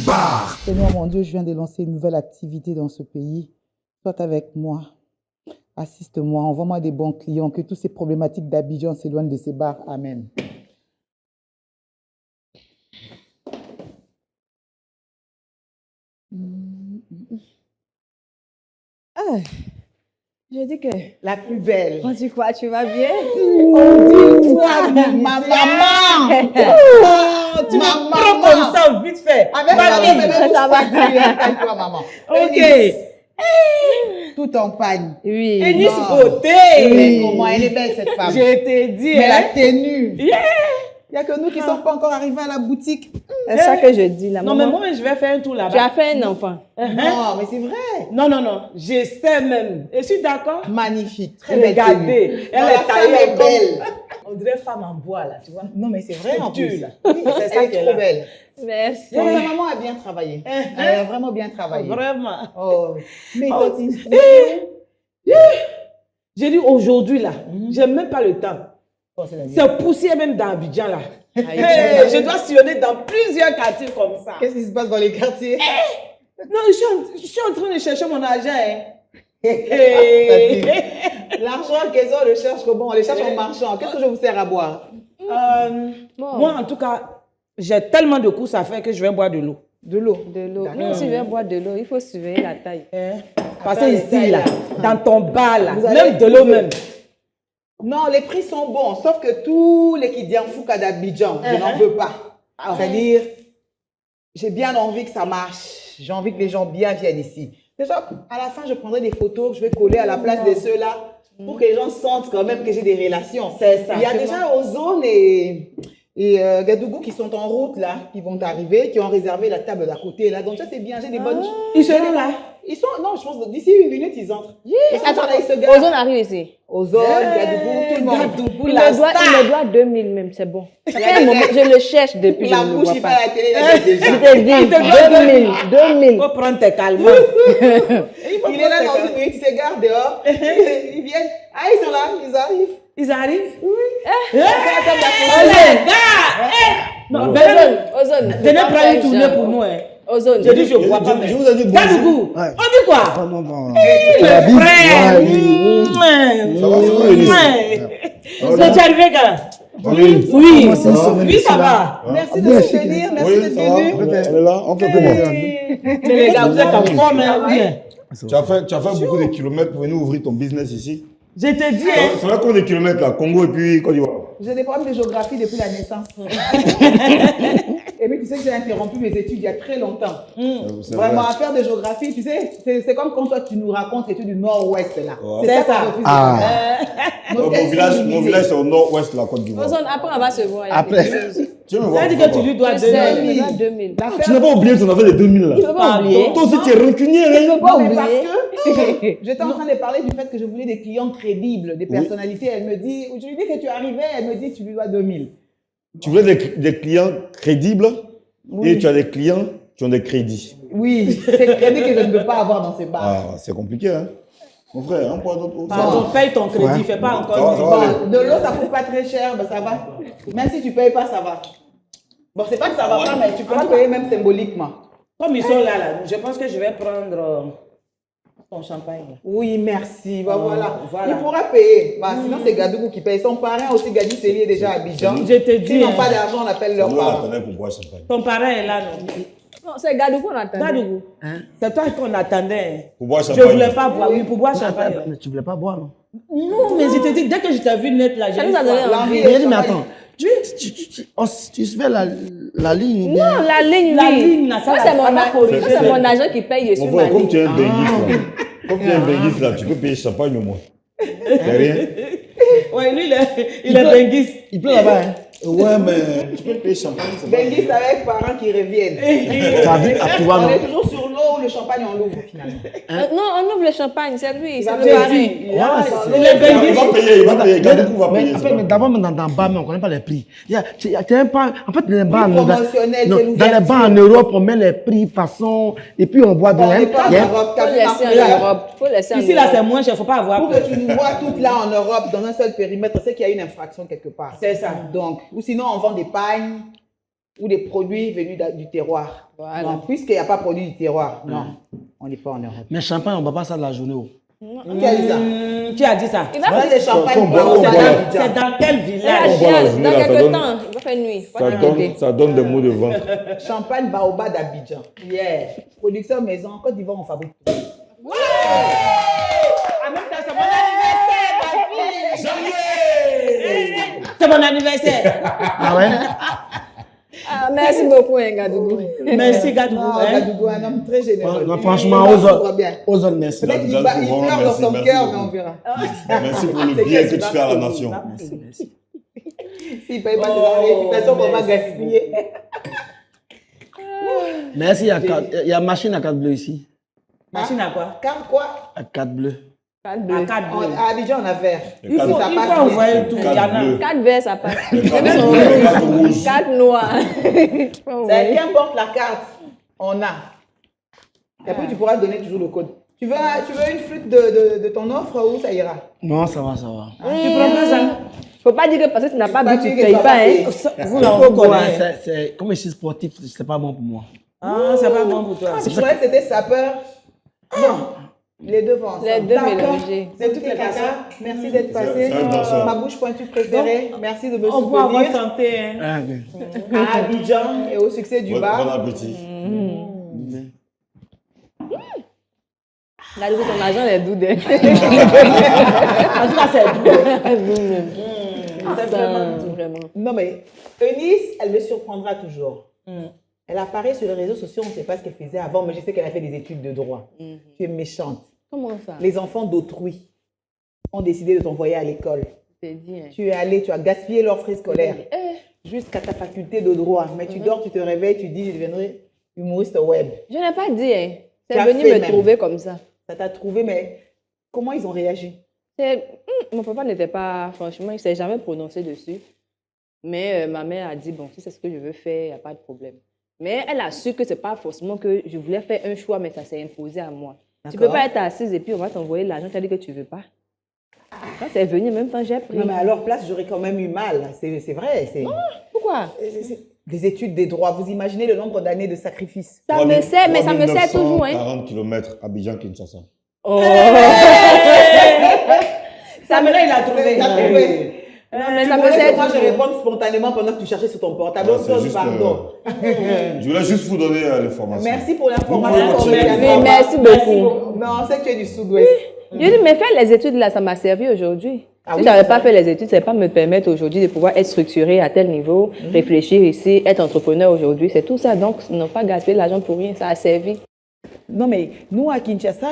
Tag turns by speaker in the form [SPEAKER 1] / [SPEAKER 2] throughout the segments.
[SPEAKER 1] Bar.
[SPEAKER 2] Seigneur mon Dieu, je viens de lancer une nouvelle activité dans ce pays. Sois avec moi. Assiste-moi. Envoie-moi des bons clients. Que toutes ces problématiques d'Abidjan s'éloignent de ces bars. Amen.
[SPEAKER 3] Ah, je dis que...
[SPEAKER 2] La plus belle.
[SPEAKER 3] On dit quoi, tu vas bien?
[SPEAKER 2] On dit quoi, ma maman? Oh, tu m'as
[SPEAKER 4] Prends comme ça, vite fait.
[SPEAKER 2] Avec
[SPEAKER 3] ça va.
[SPEAKER 2] Toi, maman.
[SPEAKER 4] Ok.
[SPEAKER 2] Tout en panne.
[SPEAKER 3] Oui.
[SPEAKER 4] Eunice
[SPEAKER 2] Non.
[SPEAKER 4] Beauté.
[SPEAKER 2] Mais comment elle est belle, cette femme.
[SPEAKER 4] Je t'ai dit.
[SPEAKER 2] Mais la
[SPEAKER 4] hein.
[SPEAKER 2] tenue.
[SPEAKER 4] Yeah.
[SPEAKER 2] Il n'y a que nous qui ne sommes pas encore arrivés à la boutique.
[SPEAKER 3] C'est ça que je dis là.
[SPEAKER 4] Non, mais
[SPEAKER 3] maman.
[SPEAKER 4] moi, je vais faire un tour là-bas.
[SPEAKER 3] Tu as fait un enfant.
[SPEAKER 2] Non, mais c'est vrai.
[SPEAKER 4] Non, non, non. Je sais même. Je suis d'accord.
[SPEAKER 2] Magnifique. Très belle tenue.
[SPEAKER 4] Regardez. Elle
[SPEAKER 2] Non,
[SPEAKER 4] est
[SPEAKER 2] la femme
[SPEAKER 4] taillée
[SPEAKER 2] est belle.
[SPEAKER 4] On dirait femme en bois, là, tu vois.
[SPEAKER 2] Non, mais c'est vrai en
[SPEAKER 4] Structure,
[SPEAKER 2] plus.
[SPEAKER 4] là.
[SPEAKER 2] Oui, c'est ça
[SPEAKER 4] Elle est
[SPEAKER 2] qui est
[SPEAKER 4] trop
[SPEAKER 2] trop belle.
[SPEAKER 3] Merci.
[SPEAKER 2] Donc, sa maman a bien travaillé. Elle a vraiment bien travaillé.
[SPEAKER 4] Vraiment.
[SPEAKER 2] Oh, mais
[SPEAKER 4] Oh.
[SPEAKER 2] continue.
[SPEAKER 4] J'ai dit aujourd'hui, là, j'ai même pas le temps.
[SPEAKER 2] Oh, c'est la vie.
[SPEAKER 4] C'est poussière même dans Abidjan, là.
[SPEAKER 2] Aïe,
[SPEAKER 4] Hey, je dois sillonner dans plusieurs quartiers comme ça.
[SPEAKER 2] Qu'est-ce qui se passe dans les quartiers?
[SPEAKER 4] Non, je suis en train de chercher mon argent. Hein.
[SPEAKER 2] L'argent qu'ils ont, on le cherche comment? On le cherche en marchant. Qu'est-ce que je vous sers à boire?
[SPEAKER 3] Bon.
[SPEAKER 4] Moi, en tout cas, j'ai tellement de courses à faire que je vais boire de l'eau.
[SPEAKER 2] De l'eau.
[SPEAKER 3] De l'eau.
[SPEAKER 2] D'accord.
[SPEAKER 3] Nous aussi, je vais boire de l'eau. Il faut surveiller la taille.
[SPEAKER 4] Hein? Parce
[SPEAKER 2] Attends,
[SPEAKER 4] que
[SPEAKER 2] les
[SPEAKER 4] ici,
[SPEAKER 2] tailles,
[SPEAKER 4] là,
[SPEAKER 2] là.
[SPEAKER 4] dans ton bar, là,
[SPEAKER 2] Vous allez
[SPEAKER 4] même de l'eau
[SPEAKER 2] trouver.
[SPEAKER 4] même.
[SPEAKER 2] Non, les prix sont bons, sauf que tous les Kidian Fouka d'Abidjan, je n'en veux pas. C'est-à-dire, j'ai bien envie que ça marche. J'ai envie que les gens bien viennent ici. Déjà, à la fin, je prendrai des photos que je vais coller à la place de ceux-là pour que les gens sentent quand même que j'ai des relations.
[SPEAKER 4] C'est ça.
[SPEAKER 2] Il y a déjà Ozone et Gadougou qui sont en route là, qui vont arriver, qui ont réservé la table d'à côté là. Donc ça, c'est bien, j'ai des bonnes...
[SPEAKER 4] Ils seront là.
[SPEAKER 2] Ils sont, non, je pense que d'ici une minute, ils entrent. Ils sont
[SPEAKER 3] Attends,
[SPEAKER 2] là, ils se garent.
[SPEAKER 3] Ozone arrive ici.
[SPEAKER 2] Ozone, Gadougou, tout le monde.
[SPEAKER 4] Gadougou,
[SPEAKER 3] Il
[SPEAKER 4] la
[SPEAKER 3] me doit,
[SPEAKER 4] star.
[SPEAKER 3] il me doit 2000 même, c'est bon. Ça fait un moment, je le cherche depuis,
[SPEAKER 2] La
[SPEAKER 3] je ne le
[SPEAKER 2] bouche,
[SPEAKER 3] vois
[SPEAKER 2] il fait
[SPEAKER 3] pas.
[SPEAKER 2] à la télé, là, déjà.
[SPEAKER 3] Je te dis, 2000.
[SPEAKER 4] Il faut prendre tes calmants.
[SPEAKER 2] Il est là dans une minute, il se garde dehors. Ils viennent. Ah, ils sont là, ils arrivent.
[SPEAKER 4] Ils arrivent.
[SPEAKER 2] Oui.
[SPEAKER 4] Oh les gars! Non,
[SPEAKER 3] Ozone.
[SPEAKER 4] venez prendre une tournée pour nous. Hein.
[SPEAKER 3] Ozone.
[SPEAKER 4] Je dis, je vois pas.
[SPEAKER 5] Je vous ai dit bonjour.
[SPEAKER 4] Gadougou,
[SPEAKER 5] Ouais.
[SPEAKER 4] on dit quoi?
[SPEAKER 5] Vraiment, bon.
[SPEAKER 4] Le frère.
[SPEAKER 5] Ouais, oui. Ça va,
[SPEAKER 4] C'est arrivé, gars?
[SPEAKER 5] Oui.
[SPEAKER 4] Oui,
[SPEAKER 5] Comment c'est une semaine
[SPEAKER 4] oui,
[SPEAKER 5] ici,
[SPEAKER 4] ça
[SPEAKER 5] là?
[SPEAKER 4] va.
[SPEAKER 2] Merci de
[SPEAKER 5] bien,
[SPEAKER 2] soutenir, merci
[SPEAKER 5] Oui,
[SPEAKER 2] d'être
[SPEAKER 5] ça va.
[SPEAKER 2] venu.
[SPEAKER 5] Elle est là. On fait comment?
[SPEAKER 4] Mais les gars, vous êtes en forme, hein? Bien.
[SPEAKER 5] Tu as fait beaucoup de kilomètres pour venir ouvrir ton business ici.
[SPEAKER 4] Je te dis, hein.
[SPEAKER 5] Ça va combien de kilomètres là? Congo et puis Côte d'Ivoire.
[SPEAKER 2] J'ai des problèmes de géographie depuis la naissance. Et puis, tu sais que j'ai interrompu mes études il y a très longtemps.
[SPEAKER 5] C'est
[SPEAKER 2] Vraiment,
[SPEAKER 5] vrai.
[SPEAKER 2] affaire de géographie, tu sais, c'est comme quand toi, tu nous racontes l'étude du nord-ouest, là.
[SPEAKER 5] Ouais.
[SPEAKER 2] C'est ça
[SPEAKER 4] C'est ça.
[SPEAKER 2] qu'on refuse de
[SPEAKER 5] Ah.
[SPEAKER 2] faire. Nos
[SPEAKER 5] Mon
[SPEAKER 2] tests
[SPEAKER 5] village,
[SPEAKER 2] sont
[SPEAKER 5] mon
[SPEAKER 2] limités.
[SPEAKER 5] village c'est au nord-ouest de la Côte d'Ivoire.
[SPEAKER 3] Ozone, après, on va se voir. il y a
[SPEAKER 5] Après.
[SPEAKER 3] quelque chose.
[SPEAKER 5] Tu veux me
[SPEAKER 4] Ça
[SPEAKER 5] voir?
[SPEAKER 4] dit que tu lui dois
[SPEAKER 3] Je sais, il
[SPEAKER 4] donner.
[SPEAKER 3] me doit 2000.
[SPEAKER 5] Tu
[SPEAKER 2] L'affaire-
[SPEAKER 5] n'as pas oublié ton affaire de 2000 là.
[SPEAKER 3] Il ne peut pas oublier.
[SPEAKER 5] Toi aussi tu es rancunier. Hein?
[SPEAKER 2] Non, mais parce que j'étais en train de parler du fait que je voulais des clients crédibles, des personnalités. Elle me dit, je lui dis que tu arrivais, elle me dit, tu lui dois 2000.
[SPEAKER 5] Tu voulais des clients crédibles
[SPEAKER 2] Oui.
[SPEAKER 5] et tu as des clients qui ont des crédits.
[SPEAKER 2] Oui, c'est crédit que je ne peux pas avoir dans ces bars.
[SPEAKER 5] Ah, c'est compliqué, hein? Mon frère, un point d'autre.
[SPEAKER 4] Pardon, paye ton crédit,
[SPEAKER 5] Ouais.
[SPEAKER 4] fais pas
[SPEAKER 5] Ça va,
[SPEAKER 4] encore.
[SPEAKER 5] ça va.
[SPEAKER 2] Bon, de l'eau, ça coûte pas très cher, ben ça va. Même si tu payes pas, ça va. Bon, c'est pas que ça va pas, mais tu peux payer même symboliquement.
[SPEAKER 4] Comme ils sont là, je pense que je vais prendre ton champagne. Là.
[SPEAKER 2] Oui, merci. Bah, voilà.
[SPEAKER 4] voilà.
[SPEAKER 2] Il pourra payer. Bah, sinon, c'est Gadougou qui paye. Son parrain aussi, Gadi Célie, est déjà à Abidjan.
[SPEAKER 4] Je te dis,
[SPEAKER 2] S'ils n'ont
[SPEAKER 4] hein.
[SPEAKER 2] pas d'argent, on appelle leur
[SPEAKER 5] Nous, on
[SPEAKER 2] parrain.
[SPEAKER 5] attendait pour boire champagne.
[SPEAKER 4] Ton parrain est là, non?
[SPEAKER 3] Non, c'est Gadougou qu'on attend.
[SPEAKER 4] Gadougou, c'est toi qu'on attendait.
[SPEAKER 5] Pour boire
[SPEAKER 4] Je
[SPEAKER 5] champagne.
[SPEAKER 4] ne voulais pas boire, oui, pour boire champagne.
[SPEAKER 6] Mais tu voulais pas boire, non?
[SPEAKER 4] Non, mais je te dis, dès que je t'ai vu net là, j'ai
[SPEAKER 3] Ça
[SPEAKER 4] dit
[SPEAKER 3] nous a donné
[SPEAKER 4] quoi?
[SPEAKER 3] envie.
[SPEAKER 2] L'envie
[SPEAKER 6] J'ai
[SPEAKER 2] de
[SPEAKER 6] dit, mais
[SPEAKER 2] champagne.
[SPEAKER 6] attends, tu fais la ligne ou bien?
[SPEAKER 3] Non, la ligne,
[SPEAKER 4] La
[SPEAKER 3] oui.
[SPEAKER 4] ligne, là, ça
[SPEAKER 3] c'est
[SPEAKER 4] va
[SPEAKER 3] mon,
[SPEAKER 4] corriger.
[SPEAKER 3] ça, c'est mon agent qui paye dessus
[SPEAKER 5] Mon
[SPEAKER 3] ma
[SPEAKER 5] frère, comme
[SPEAKER 3] ligne.
[SPEAKER 5] tu es un benguiste là, comme tu es un benguiste là, tu peux payer champagne au moins. C'est rien.
[SPEAKER 4] Ouais, lui, il est benguiste.
[SPEAKER 6] Il pleut là-bas, hein?
[SPEAKER 5] Ouais, mais tu peux payer champagne. c'est pas-
[SPEAKER 2] Benguiste avec parents qui reviennent.
[SPEAKER 6] Tu as vu, tu vois,
[SPEAKER 2] On
[SPEAKER 6] non?
[SPEAKER 2] est toujours sur l'eau ou le champagne, on l'ouvre finalement.
[SPEAKER 3] Non, on ouvre le champagne, c'est lui, c'est
[SPEAKER 2] va
[SPEAKER 3] le
[SPEAKER 2] payer.
[SPEAKER 3] parrain.
[SPEAKER 4] Il est
[SPEAKER 5] Il
[SPEAKER 4] benguiste.
[SPEAKER 5] va payer, il va payer. Gadougou va
[SPEAKER 6] Mais,
[SPEAKER 5] payer.
[SPEAKER 6] en
[SPEAKER 5] c'est
[SPEAKER 6] fait,
[SPEAKER 5] pas
[SPEAKER 6] mais
[SPEAKER 5] grave.
[SPEAKER 6] d'abord, dans le bar, mais on ne connaît pas les prix. Il y a un bar, en fait, les bars,
[SPEAKER 2] promotionnel,
[SPEAKER 6] non,
[SPEAKER 2] c'est
[SPEAKER 6] dans les
[SPEAKER 2] l'ouverture.
[SPEAKER 6] bars en Europe, on met les prix façon, et puis on voit de
[SPEAKER 2] On n'est pas en
[SPEAKER 6] il y a-
[SPEAKER 2] Europe,
[SPEAKER 3] Faut
[SPEAKER 2] t'as vu
[SPEAKER 3] laisser
[SPEAKER 2] Marseille,
[SPEAKER 3] en Europe. Faut laisser en
[SPEAKER 4] Ici, là,
[SPEAKER 3] Europe.
[SPEAKER 4] c'est moins cher, il ne faut pas avoir
[SPEAKER 2] Pour
[SPEAKER 4] peur.
[SPEAKER 2] que tu nous vois toutes là en Europe, dans un seul périmètre, c'est qu'il y a une infraction quelque part.
[SPEAKER 4] C'est ça.
[SPEAKER 2] Donc, ou sinon, on vend des pagnes. ou des produits venus du terroir.
[SPEAKER 3] Voilà.
[SPEAKER 2] Non, puisqu'il n'y a pas de produit du terroir, non, on n'est pas en Europe.
[SPEAKER 6] Mais champagne, on ne boit pas ça de la journée. Oh.
[SPEAKER 2] Qui a dit ça?
[SPEAKER 4] Tu as dit ça.
[SPEAKER 3] Il va
[SPEAKER 2] Ça,
[SPEAKER 3] faire
[SPEAKER 2] c'est champagne.
[SPEAKER 5] Comme
[SPEAKER 2] blanc,
[SPEAKER 5] boire,
[SPEAKER 2] c'est
[SPEAKER 5] comme
[SPEAKER 2] dans
[SPEAKER 5] boire.
[SPEAKER 2] Abidjan.
[SPEAKER 4] C'est dans quel
[SPEAKER 3] la
[SPEAKER 4] village?
[SPEAKER 5] On voit la
[SPEAKER 3] chiasse,
[SPEAKER 5] journée,
[SPEAKER 3] dans
[SPEAKER 5] là, ça
[SPEAKER 3] quelques
[SPEAKER 5] donne-
[SPEAKER 3] temps, il va faire nuit. Faut t'inquiéter.
[SPEAKER 5] Ça donne des maux de ventre.
[SPEAKER 2] Champagne Baobab d'Abidjan.
[SPEAKER 4] Yeah.
[SPEAKER 2] Production maison. En Côte d'Ivoire, on fabrique tout.
[SPEAKER 4] En même temps, c'est mon anniversaire, ma fille. C'est mon anniversaire.
[SPEAKER 6] Ah ouais?
[SPEAKER 3] Ah, merci beaucoup, Ngadougou.
[SPEAKER 4] Merci, Gadou.
[SPEAKER 2] Non, Gadougou, un homme très généreux.
[SPEAKER 6] Non, franchement,
[SPEAKER 2] Il
[SPEAKER 6] aux
[SPEAKER 2] va
[SPEAKER 6] autres,
[SPEAKER 2] bien.
[SPEAKER 6] aux autres, merci.
[SPEAKER 2] Peut-être qu'il
[SPEAKER 5] Jeanne
[SPEAKER 2] va- il
[SPEAKER 5] Couvrant,
[SPEAKER 2] pleure dans
[SPEAKER 5] merci,
[SPEAKER 2] son
[SPEAKER 5] merci
[SPEAKER 2] cœur,
[SPEAKER 5] beaucoup.
[SPEAKER 2] mais on verra.
[SPEAKER 5] Merci pour le
[SPEAKER 2] C'est
[SPEAKER 5] bien
[SPEAKER 2] que
[SPEAKER 5] que tu fais à la
[SPEAKER 2] tu
[SPEAKER 5] nation.
[SPEAKER 6] Merci, merci.
[SPEAKER 2] S'il ne paye pas ses réputation, on va gaspiller.
[SPEAKER 6] Merci, il y a machine à 4 bleus ici.
[SPEAKER 4] Machine à quoi?
[SPEAKER 2] Car quoi?
[SPEAKER 6] À 4 bleus.
[SPEAKER 4] À 4 bleus.
[SPEAKER 2] À Abidjan, on a vert.
[SPEAKER 5] Il faut-
[SPEAKER 2] Ça
[SPEAKER 4] Il
[SPEAKER 2] passe
[SPEAKER 4] faut
[SPEAKER 2] bien.
[SPEAKER 4] envoyer tout. Il y en a.
[SPEAKER 3] 4 verts, ça passe.
[SPEAKER 5] Les
[SPEAKER 3] Les
[SPEAKER 5] quatre
[SPEAKER 3] verts sont
[SPEAKER 5] bleus, les
[SPEAKER 3] rouges.
[SPEAKER 5] quatre rouges.
[SPEAKER 3] 4 noirs.
[SPEAKER 2] C'est qu'importe la carte, on a. Et après, tu pourras donner toujours le code. Tu veux une flûte de ton offre ou ça ira?
[SPEAKER 6] Non, ça va, ça va.
[SPEAKER 4] Tu prends pas ça?
[SPEAKER 3] Faut pas dire que parce que tu n'as pas
[SPEAKER 2] Faut pas
[SPEAKER 3] bu, tu
[SPEAKER 2] dire
[SPEAKER 3] ne
[SPEAKER 2] que
[SPEAKER 3] payes
[SPEAKER 2] tu vas
[SPEAKER 3] pas.
[SPEAKER 2] pas
[SPEAKER 3] Hein.
[SPEAKER 2] payer.
[SPEAKER 4] Vous, là,
[SPEAKER 6] Il
[SPEAKER 4] on
[SPEAKER 6] faut
[SPEAKER 4] vous
[SPEAKER 6] boire,
[SPEAKER 4] connaît.
[SPEAKER 6] comme je suis sportif, c'est pas bon pour moi.
[SPEAKER 4] Ah, c'est pas bon pour toi.
[SPEAKER 2] Je croyais que c'était sapeur. Non, les deux vont ensemble.
[SPEAKER 3] Les deux
[SPEAKER 2] D'accord.
[SPEAKER 3] mélangés.
[SPEAKER 2] C'est toutes les caca. Merci d'être passé.
[SPEAKER 5] c'est un danseur.
[SPEAKER 2] Ma bouche pointue préférée. Merci de me
[SPEAKER 4] On peut avoir
[SPEAKER 2] soutenir.
[SPEAKER 4] santé. Hein.
[SPEAKER 6] Ah, ok.
[SPEAKER 2] À Abidjan et au succès du
[SPEAKER 5] Bon
[SPEAKER 2] bar.
[SPEAKER 5] appétit.
[SPEAKER 3] Ngadougou, ton argent est doux.
[SPEAKER 4] En tout cas, c'est doux.
[SPEAKER 2] C'est vraiment tout.
[SPEAKER 3] Vraiment.
[SPEAKER 2] Non, mais Eunice, elle me surprendra toujours. Elle apparaît sur les réseaux sociaux, on ne sait pas ce qu'elle faisait avant, mais je sais qu'elle a fait des études de droit. Tu es méchante.
[SPEAKER 3] Comment ça?
[SPEAKER 2] Les enfants d'autrui ont décidé de t'envoyer à l'école.
[SPEAKER 3] C'est dit. Hein.
[SPEAKER 2] Tu es allé, tu as gaspillé leurs frais scolaires
[SPEAKER 3] Eh,
[SPEAKER 2] jusqu'à ta faculté de droit. Mais tu dors, tu te réveilles, tu dis, je deviendrai humoriste web.
[SPEAKER 3] je n'ai pas dit. Hein.
[SPEAKER 2] Tu
[SPEAKER 3] C'est
[SPEAKER 2] as
[SPEAKER 3] venu
[SPEAKER 2] fait
[SPEAKER 3] me
[SPEAKER 2] même.
[SPEAKER 3] trouver comme ça.
[SPEAKER 2] Ça t'a trouvé, mais comment ils ont réagi?
[SPEAKER 3] Mon papa n'était pas, franchement, il ne s'est jamais prononcé dessus. Mais ma mère a dit, bon, si c'est ce que je veux faire, il n'y a pas de problème. Mais elle a su que ce n'est pas forcément que je voulais faire un choix, mais ça s'est imposé à moi. Tu ne peux
[SPEAKER 2] D'accord.
[SPEAKER 3] pas être assise et puis on va t'envoyer l'argent, tu as dit que tu ne veux pas. Quand c'est venu, en même temps, j'ai pris.
[SPEAKER 2] Non, mais à leur place, j'aurais quand même eu mal. C'est vrai.
[SPEAKER 3] Pourquoi?
[SPEAKER 2] Des études des droits. Vous imaginez le nombre d'années de sacrifices.
[SPEAKER 3] Ça me sert, mais ça me sert toujours. Hein.
[SPEAKER 5] 40 km Abidjan-Kinshasa.
[SPEAKER 3] Oh.
[SPEAKER 4] Ça, maintenant, il a trouvé.
[SPEAKER 2] T'as trouvé.
[SPEAKER 3] Non, mais ça
[SPEAKER 2] Tu
[SPEAKER 3] me
[SPEAKER 2] voulais
[SPEAKER 3] sert
[SPEAKER 2] que moi, je
[SPEAKER 3] toujours.
[SPEAKER 2] réponde spontanément pendant que tu cherchais sur ton portable.
[SPEAKER 5] Ouais,
[SPEAKER 2] Oh,
[SPEAKER 5] c'est juste,
[SPEAKER 2] pardon.
[SPEAKER 5] Je voulais juste vous donner l'information.
[SPEAKER 2] Merci pour
[SPEAKER 5] Vous
[SPEAKER 2] l'information.
[SPEAKER 5] pouvez continuer.
[SPEAKER 3] Oui, merci beaucoup.
[SPEAKER 2] Non, on sait que tu es du sud-ouest.
[SPEAKER 3] Je dis, mais faire les études là, ça m'a servi aujourd'hui.
[SPEAKER 2] Ah
[SPEAKER 3] Si
[SPEAKER 2] oui,
[SPEAKER 3] je n'avais
[SPEAKER 2] c'est
[SPEAKER 3] pas
[SPEAKER 2] vrai.
[SPEAKER 3] fait les études, ça ne va pas me permettre aujourd'hui de pouvoir être structurée à tel niveau, réfléchir ici, être entrepreneur aujourd'hui. C'est tout ça. Donc, n'ont pas gaspillé l'argent pour rien. Ça a servi.
[SPEAKER 2] Non, mais nous, à Kinshasa,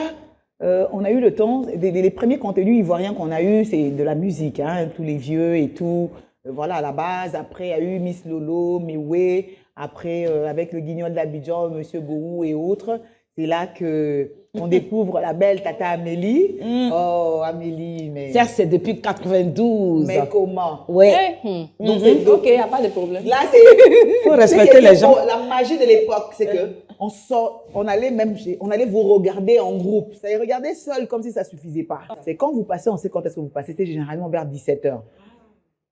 [SPEAKER 2] on a eu le temps, les premiers contenus ivoiriens qu'on a eus, c'est de la musique, hein, tous les vieux et tout. Voilà, à la base. Après, il y a eu Miss Lolo, Miwe. Après, avec le guignol d'Abidjan, Monsieur Gourou et autres. C'est là qu'on découvre la belle Tata Amélie. Oh, Amélie, mais...
[SPEAKER 4] Ça, c'est depuis 92.
[SPEAKER 2] Mais comment?
[SPEAKER 4] Ouais.
[SPEAKER 2] Donc, c'est-
[SPEAKER 3] Ok, il n'y a pas de problème.
[SPEAKER 2] Là, c'est...
[SPEAKER 4] Faut respecter les gens.
[SPEAKER 2] La magie de l'époque, c'est que on allait vous regarder en groupe. Ça y regarder seul comme si ça suffisait pas. C'est quand vous passez, on sait quand est-ce que vous passez. C'était généralement vers 17h.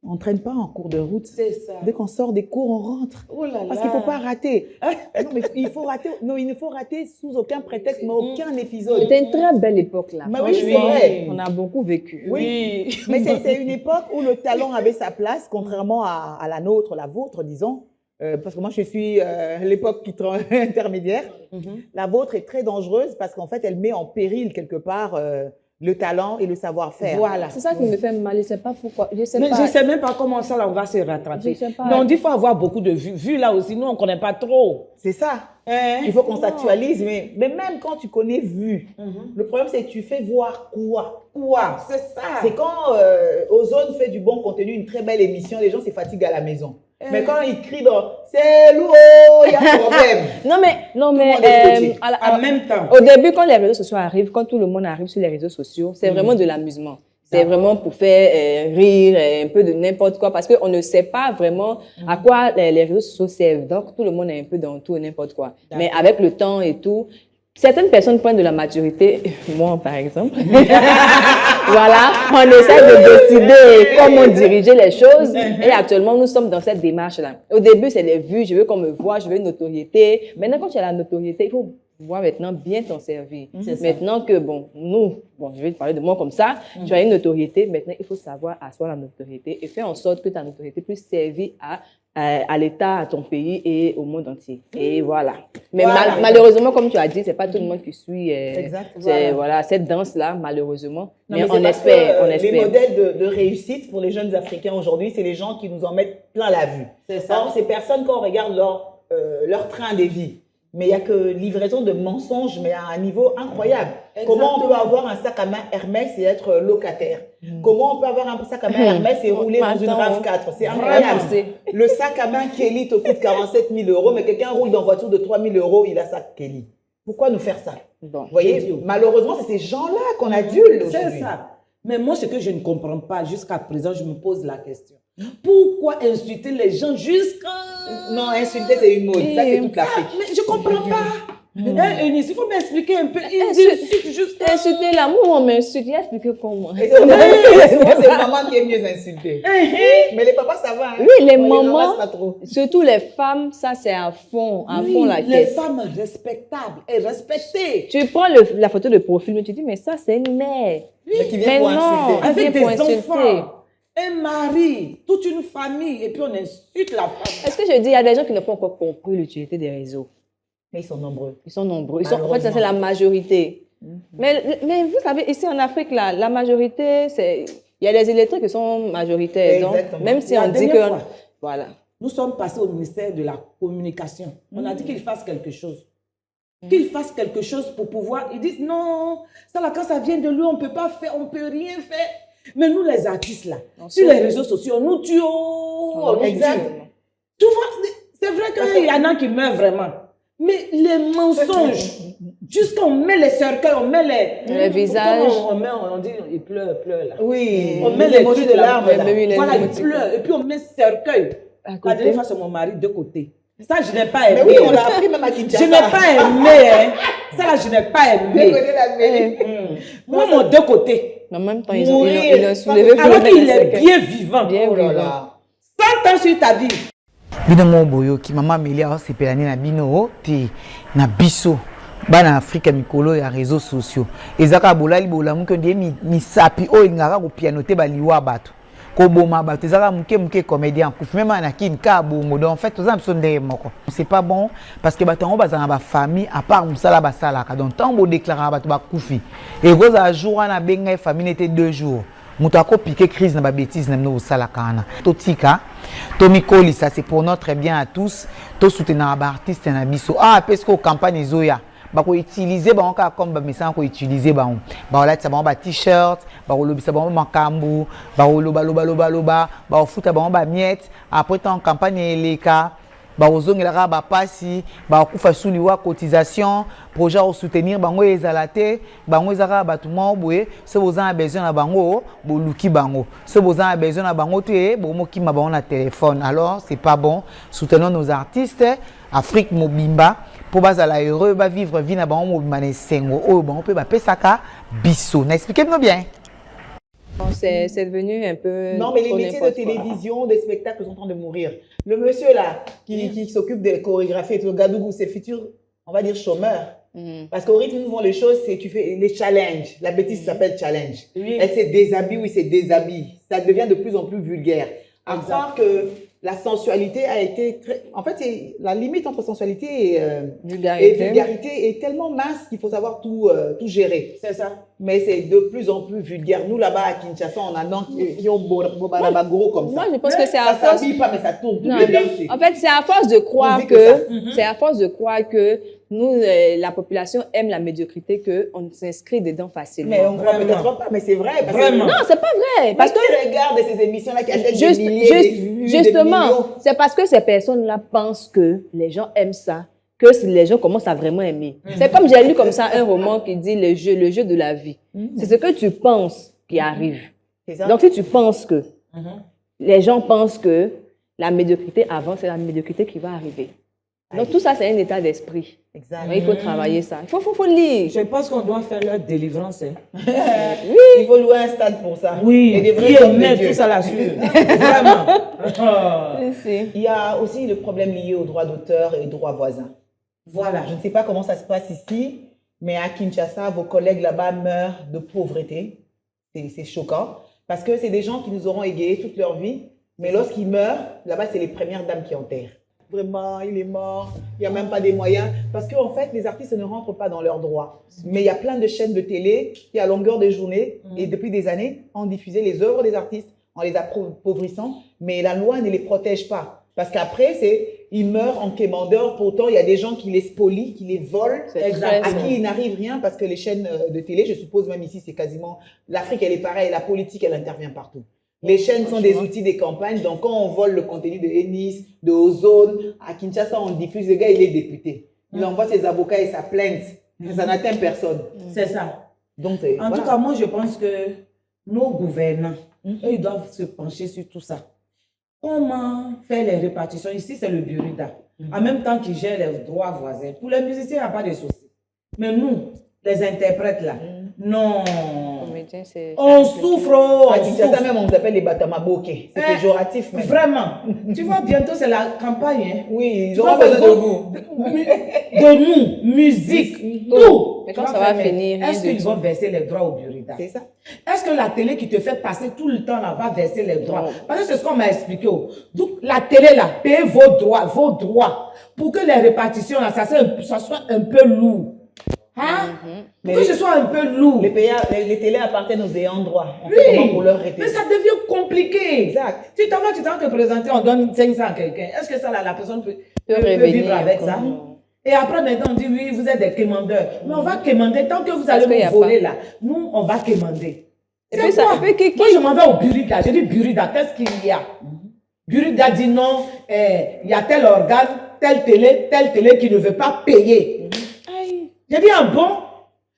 [SPEAKER 2] On ne traîne pas en cours de route.
[SPEAKER 4] C'est ça.
[SPEAKER 2] Dès qu'on sort des cours, on rentre.
[SPEAKER 4] Oh là là.
[SPEAKER 2] Parce qu'il ne faut pas rater. Non, mais il faut rater. Non, il ne faut rater sous aucun prétexte, mais aucun épisode.
[SPEAKER 3] C'était une très belle époque là.
[SPEAKER 2] Mais oui, c'est
[SPEAKER 3] Franchement,
[SPEAKER 2] vrai.
[SPEAKER 3] on a beaucoup vécu.
[SPEAKER 4] Oui.
[SPEAKER 2] Mais c'est une époque où le talent avait sa place, contrairement à la nôtre, la vôtre, disons. Parce que moi, je suis l'époque intermédiaire. La vôtre est très dangereuse parce qu'en fait, elle met en péril quelque part le talent et le savoir-faire.
[SPEAKER 4] Voilà.
[SPEAKER 3] C'est ça qui me fait mal. Je ne sais pas pourquoi. Je sais
[SPEAKER 4] Mais
[SPEAKER 3] pas.
[SPEAKER 4] je ne sais même pas comment ça, là, on va se rattraper.
[SPEAKER 3] Je sais pas.
[SPEAKER 4] Mais on dit qu'il faut avoir beaucoup de vues. Vues, là aussi, nous, on ne connaît pas trop.
[SPEAKER 2] C'est ça.
[SPEAKER 4] Hein?
[SPEAKER 2] Il faut qu'on s'actualise. Mais même quand tu connais vu, le problème, c'est que tu fais voir quoi.
[SPEAKER 4] Quoi? C'est ça.
[SPEAKER 2] C'est quand Ozone fait du bon contenu, une très belle émission, les gens se fatiguent à la maison. Mais quand ils crient dans « c'est lourd, il y a un problème ».
[SPEAKER 3] Non, mais
[SPEAKER 2] le monde est scotché.
[SPEAKER 4] En même temps.
[SPEAKER 3] au début, quand les réseaux sociaux arrivent, quand tout le monde arrive sur les réseaux sociaux, c'est vraiment de l'amusement. C'est vraiment pour faire rire, un peu de n'importe quoi, parce qu'on ne sait pas vraiment à quoi les réseaux sociaux servent. Donc, tout le monde est un peu dans tout et n'importe quoi. Mais avec le temps et tout, Certaines personnes prennent de la maturité, moi par exemple. Voilà, on essaie de décider comment diriger les choses. Et actuellement, nous sommes dans cette démarche-là. Au début, c'est les vues, je veux qu'on me voie, je veux une notoriété. Maintenant, quand tu as la notoriété, il faut pouvoir maintenant bien t'en servir. Maintenant que, je vais te parler de moi comme ça, tu as une notoriété, maintenant, il faut savoir asseoir la notoriété et faire en sorte que ta notoriété puisse servir à l'État, à ton pays et au monde entier. Et voilà. Mais malheureusement, comme tu as dit, c'est pas tout le monde qui suit cette danse-là, malheureusement. Mais on espère.
[SPEAKER 4] Les modèles de réussite pour les jeunes Africains aujourd'hui, c'est les gens qui nous en mettent plein la vue. C'est ça. Or, ces personnes, quand on regarde leur train de vie, mais il n'y a que livraison de mensonges, mais à un niveau incroyable. Exactement. Comment on peut avoir un sac à main Hermès et être locataire? Comment on peut avoir un sac à main Hermès et rouler dans une RAV4? C'est incroyable. Le sac à main Kelly te coûte 47 000 €, mais quelqu'un roule dans une voiture de 3 000 €, il a sac Kelly. Pourquoi nous faire ça? Vous voyez, malheureusement, c'est ces gens-là qu'on adule.
[SPEAKER 1] C'est ça. Mais moi, ce que je ne comprends pas, jusqu'à présent, je me pose la question. Pourquoi insulter les gens jusqu'à...
[SPEAKER 4] Non, insulter, c'est une mode. Ça, c'est toute l'Afrique.
[SPEAKER 1] Mais je ne comprends pas. Eunice, il faut m'expliquer un peu. Ils insultent jusqu'à...
[SPEAKER 3] Insulter l'amour, on m'insulte. Il a expliqué comment.
[SPEAKER 4] C'est maman qui est mieux insultée. Mais les papas, ça va. Hein?
[SPEAKER 3] Oui, les mamans, surtout les femmes, ça, c'est à fond la caisse.
[SPEAKER 1] Les femmes respectables et respectées.
[SPEAKER 3] Tu prends la photo de profil, mais tu dis, mais ça, c'est une mère.
[SPEAKER 4] Mais qui vient pour insulter.
[SPEAKER 1] Avec des enfants. Un mari, toute une famille, et puis on insulte la femme.
[SPEAKER 3] Est-ce que je dis, il y a des gens qui n'ont pas encore compris l'utilité des réseaux.
[SPEAKER 4] Mais ils sont nombreux.
[SPEAKER 3] En fait, ça, c'est la majorité. Mais vous savez, ici en Afrique, là, la majorité, il y a les illettrés qui sont majoritaires. Donc, même si on dit que... Voilà.
[SPEAKER 1] Nous sommes passés au ministère de la Communication. On a dit qu'il fasse quelque chose. Qu'il fasse quelque chose pour pouvoir... Ils disent, non, ça là, quand ça vient de lui, on ne peut pas faire, on ne peut rien faire. Mais nous, les artistes, là, sur les réseaux sociaux, on nous tue.
[SPEAKER 4] Exactement.
[SPEAKER 1] Tu vois, c'est vrai qu'il y en a qui meurent vraiment. Mais les mensonges, jusqu'on met les cercueils, on met
[SPEAKER 3] les visages.
[SPEAKER 1] On dit, il pleure là.
[SPEAKER 4] Oui.
[SPEAKER 1] On met les
[SPEAKER 4] emojis de larmes.
[SPEAKER 1] Voilà, il pleure. Et puis on met cercueil. La dernière fois, c'est mon mari de côté. Ça, je n'ai pas aimé.
[SPEAKER 4] Mais oui, on l'a appris même à Kinshasa.
[SPEAKER 1] Je n'ai pas aimé. Hein. Ça, là, je n'ai pas aimé. Moi, mon deux côtés.
[SPEAKER 3] En même temps, ils ont soulevé.
[SPEAKER 1] Alors qu'il est bien vivant. Bien vivant. 100 ans sur ta vie.
[SPEAKER 2] Bino mo boyo ki mama Amélia sepelani na bino te na biso bana Afrika mikolo ya réseaux sociaux ezaka bolali bolamu ke ndie misapi o ingaka ko pianoter baliwa bato ko boma bato ezaka muke comédien kufi même na kin ka bongo donc en fait toza biso ndeye moko c'est pas bon parce que bato ngo bazanga ba famille à part musala basalaka donc tant bo déclarer bato ba kufi et goza jour na benga famille était 2 jours. Moutako piqué crise na ba bêtise na mno osala kana totika tomikoli ça c'est pour notre bien à tous to soutenir ba artiste na biso parce que campagne zoya ba ko utiliser ba onka comme ba message ko utiliser ba wala ça ba t-shirt ba lobisa ba makambu ba loba ba futa ba miette après tant campagne eleka ba ozongelaka ba pasi ba kufa suliwa cotisation projet au soutenir bango ezalate bango ezaka batuma boye se bozana besoin na bango boluki bango se bozana besoin na bango te bomoki ma bango na téléphone alors c'est pas bon. Soutenons nos artistes Afrique mobimba pour bazala heureux ba vivre vie na bango mobimba na sengo o bango pe ba pesaka biso na expliquez-moi bien.
[SPEAKER 3] C'est devenu un peu...
[SPEAKER 4] Non, mais les métiers de télévision, des spectacles sont en train de mourir. Le monsieur là, qui s'occupe des chorégraphies et tout, Gadougou, c'est futur, on va dire chômeur. Parce qu'au rythme où vont les choses, c'est tu fais les challenges. La bêtise s'appelle challenge. Elle se déshabille, oui, c'est déshabille. Ça devient de plus en plus vulgaire. À croire que la sensualité a été très... En fait, la limite entre sensualité et vulgarité est tellement mince qu'il faut savoir tout gérer. C'est ça. Mais c'est de plus en plus vulgaire. Nous, là-bas, à Kinshasa, on a qui ont gros comme ça.
[SPEAKER 3] Moi, je pense que c'est à force...
[SPEAKER 4] Ça s'habille pas, mais ça tourne.
[SPEAKER 3] Non, en fait, c'est à force de croire que... C'est à force de croire que nous, la population aime la médiocrité, qu'on s'inscrit dedans facilement.
[SPEAKER 4] Mais on ne croit peut-être pas, mais c'est vrai.
[SPEAKER 3] Vraiment. Non, c'est pas vrai. Parce que
[SPEAKER 4] qui regarde ces émissions-là qui achètent des milliers, des vues,
[SPEAKER 3] justement, c'est parce que ces personnes-là pensent que les gens aiment ça, que les gens commencent à vraiment aimer. C'est comme j'ai lu comme ça un roman qui dit le jeu de la vie. C'est ce que tu penses qui arrive. Donc, si tu penses que les gens pensent que la médiocrité avant, c'est la médiocrité qui va arriver. Donc tout ça, c'est un état d'esprit.
[SPEAKER 2] Exact.
[SPEAKER 3] Donc, il faut travailler ça. Faut lire.
[SPEAKER 1] Je pense qu'on doit faire leur délivrance. Hein.
[SPEAKER 2] Il faut louer un stade pour ça.
[SPEAKER 1] Oui,
[SPEAKER 2] Et des vrais
[SPEAKER 1] qui
[SPEAKER 2] hommes de
[SPEAKER 1] met
[SPEAKER 2] Dieu.
[SPEAKER 1] tout ça là-dessus. Vraiment.
[SPEAKER 2] Il y a aussi le problème lié aux droits d'auteur et droits voisins.
[SPEAKER 1] Voilà.
[SPEAKER 2] Je ne sais pas comment ça se passe ici, mais à Kinshasa, vos collègues là-bas meurent de pauvreté. C'est choquant. Parce que c'est des gens qui nous auront égayés toute leur vie. Mais lorsqu'ils meurent, là-bas, c'est les premières dames qui enterrent. Vraiment, il est mort. Il n'y a même pas des moyens. Parce qu'en fait, les artistes ne rentrent pas dans leurs droits. Mais il y a plein de chaînes de télé qui, à longueur de journée, et depuis des années, ont diffusé les œuvres des artistes en les appauvrissant. Mais la loi ne les protège pas. Parce qu'après, ils meurent en quémandeur. Pourtant, il y a des gens qui les spolient, qui les volent, à qui il n'arrive rien. Parce que les chaînes de télé, je suppose même ici, c'est quasiment... L'Afrique, elle est pareille. La politique, elle intervient partout. Les chaînes sont des outils des campagnes. Donc, quand on vole le contenu de Ennis, de Ozone, à Kinshasa, on diffuse. Le gars, il est député. Il envoie ses avocats et sa plainte. Ça n'atteint personne.
[SPEAKER 1] C'est ça.
[SPEAKER 2] Donc,
[SPEAKER 1] En tout cas, moi, je pense que nos gouvernants, eux, ils doivent se pencher sur tout ça. Comment faire les répartitions? Ici, c'est le Burida. En même temps qu'ils gèrent les droits voisins. Pour les musiciens, il n'y a pas de souci. Mais nous, les interprètes là, non.
[SPEAKER 3] Comédien, c'est...
[SPEAKER 1] On souffre. On
[SPEAKER 2] à Kinshasa,
[SPEAKER 1] souffre.
[SPEAKER 2] même, on nous appelle les batamaboke. C'est péjoratif, même.
[SPEAKER 1] Vraiment. Tu vois, bientôt, c'est la campagne. Hein.
[SPEAKER 2] Oui, ils
[SPEAKER 1] Tu
[SPEAKER 2] auront
[SPEAKER 1] vois,
[SPEAKER 2] besoin de vous.
[SPEAKER 1] De nous, musique, tout.
[SPEAKER 3] Mais quand
[SPEAKER 1] Tu
[SPEAKER 3] ça
[SPEAKER 1] vas
[SPEAKER 3] va
[SPEAKER 1] faire,
[SPEAKER 3] finir, rien
[SPEAKER 1] est-ce
[SPEAKER 3] de
[SPEAKER 1] qu'ils
[SPEAKER 3] tout.
[SPEAKER 1] vont verser les droits au Burida?
[SPEAKER 2] C'est ça.
[SPEAKER 1] Est-ce que la télé qui te fait passer tout le temps là va verser les droits?
[SPEAKER 3] Non.
[SPEAKER 1] Parce que c'est ce qu'on m'a expliqué. Donc, la télé là, payez vos droits, pour que les répartitions là, ça soit un peu lourd. Hein? Pour que ce soit un peu lourd.
[SPEAKER 2] Les télés appartiennent aux ayants droit. On fait
[SPEAKER 1] Oui,
[SPEAKER 2] comment pour leur retirer?
[SPEAKER 1] mais ça devient compliqué.
[SPEAKER 2] Exact.
[SPEAKER 1] Tu t'en vas te présenter, on donne 500 à quelqu'un. Est-ce que ça, là, la personne peut
[SPEAKER 3] revenir
[SPEAKER 1] vivre avec ça?
[SPEAKER 3] comment?
[SPEAKER 1] Et après, maintenant, on dit, oui, vous êtes des quémandeurs. Mais on va quémander. Tant que vous allez
[SPEAKER 3] qu'il y a
[SPEAKER 1] nous voler
[SPEAKER 3] pas.
[SPEAKER 1] là, nous, on va quémander.
[SPEAKER 3] Et
[SPEAKER 1] C'est
[SPEAKER 3] puis ça-
[SPEAKER 1] quoi?
[SPEAKER 3] et puis qui-
[SPEAKER 1] Moi, je m'en vais au Burida. Je dis, Burida, qu'est-ce qu'il y a? Burida dit non, il y a tel organe, telle télé qui ne veut pas payer. J'ai dit, ah bon?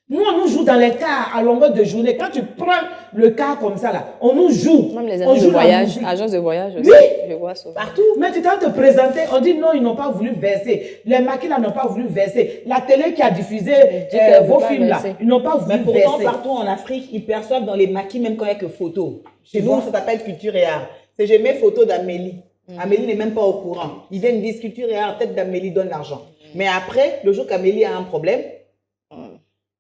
[SPEAKER 1] Nous, on nous joue dans les cars à longueur de journée. Quand tu prends le car comme ça, là, on nous joue.
[SPEAKER 3] Même les
[SPEAKER 1] On
[SPEAKER 3] agences de
[SPEAKER 1] joue la
[SPEAKER 3] voyage,
[SPEAKER 1] musique.
[SPEAKER 3] agences de voyage aussi,
[SPEAKER 1] Oui.
[SPEAKER 3] je vois ça.
[SPEAKER 1] Partout. Mais tu t'as te présenter, on dit non, ils n'ont pas voulu verser. Les maquis là n'ont pas voulu verser. La télé qui a diffusé
[SPEAKER 3] qu'elle
[SPEAKER 1] vos
[SPEAKER 3] veut pas
[SPEAKER 1] films là,
[SPEAKER 3] verser.
[SPEAKER 1] ils n'ont pas voulu
[SPEAKER 2] Mais pourtant,
[SPEAKER 1] verser.
[SPEAKER 2] partout en Afrique, ils perçoivent dans les maquis, même quand il n'y a que photos. Chez
[SPEAKER 1] Tu
[SPEAKER 2] nous,
[SPEAKER 1] vois?
[SPEAKER 2] ça s'appelle culture et art. C'est j'ai mes photos d'Amélie. Amélie n'est même pas au courant. Ils viennent dire culture et art, peut-être d'Amélie donne l'argent. Mais après, le jour qu'Amélie a un problème,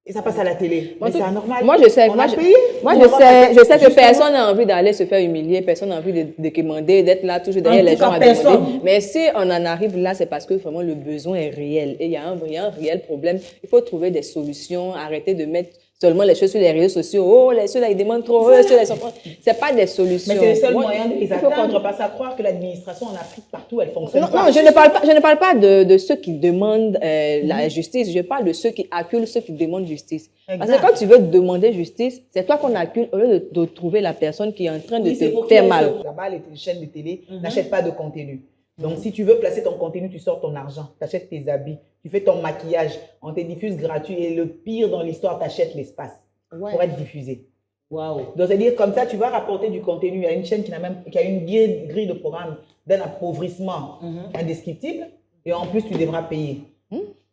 [SPEAKER 2] et ça passe à la télé.
[SPEAKER 3] Moi,
[SPEAKER 2] Mais c'est anormal.
[SPEAKER 3] Moi, je sais,
[SPEAKER 2] On
[SPEAKER 3] moi,
[SPEAKER 2] a
[SPEAKER 3] je,
[SPEAKER 2] payé.
[SPEAKER 3] moi,
[SPEAKER 2] On
[SPEAKER 3] je
[SPEAKER 2] va
[SPEAKER 3] sais,
[SPEAKER 2] pas-
[SPEAKER 3] je sais que
[SPEAKER 2] justement.
[SPEAKER 3] personne n'a envie d'aller se faire humilier, personne n'a envie de quémander, d'être là toujours derrière
[SPEAKER 1] En
[SPEAKER 3] les
[SPEAKER 1] tout
[SPEAKER 3] gens
[SPEAKER 1] cas,
[SPEAKER 3] à demander.
[SPEAKER 1] personne.
[SPEAKER 3] Mais si on en arrive là, c'est parce que vraiment le besoin est réel et il y a un réel problème. Il faut trouver des solutions, arrêter de mettre seulement les choses sur les réseaux sociaux. Oh, ceux-là, ils demandent trop. Ceux-là, ils sont pas... C'est pas des solutions.
[SPEAKER 2] Mais c'est le seul
[SPEAKER 3] Moi,
[SPEAKER 2] moyen de les
[SPEAKER 3] il faut qu'on-
[SPEAKER 2] atteindre, parce à croire que l'administration en Afrique, partout, elle fonctionne
[SPEAKER 3] Non,
[SPEAKER 2] pas.
[SPEAKER 3] non, je ne parle pas de ceux qui demandent la justice. Je parle de ceux qui acculent ceux qui demandent justice. Parce que
[SPEAKER 2] Exact.
[SPEAKER 3] quand tu veux demander justice, c'est toi qu'on accule au lieu de trouver la personne qui est en train de
[SPEAKER 2] Oui, c'est
[SPEAKER 3] te
[SPEAKER 2] pour
[SPEAKER 3] faire
[SPEAKER 2] qu'il y ait
[SPEAKER 3] mal.
[SPEAKER 2] ce- Là-bas, les chaînes de télé n'achètent pas de contenu. Donc, si tu veux placer ton contenu, tu sors ton argent, tu achètes tes habits, tu fais ton maquillage, on te diffuse gratuit. Et le pire dans l'histoire, tu achètes l'espace pour être diffusé.
[SPEAKER 1] Waouh.
[SPEAKER 2] Donc, c'est-à-dire, comme ça, tu vas rapporter du contenu. Il y a une chaîne qui a une grille de programme d'un appauvrissement indescriptible. Et en plus, tu devras payer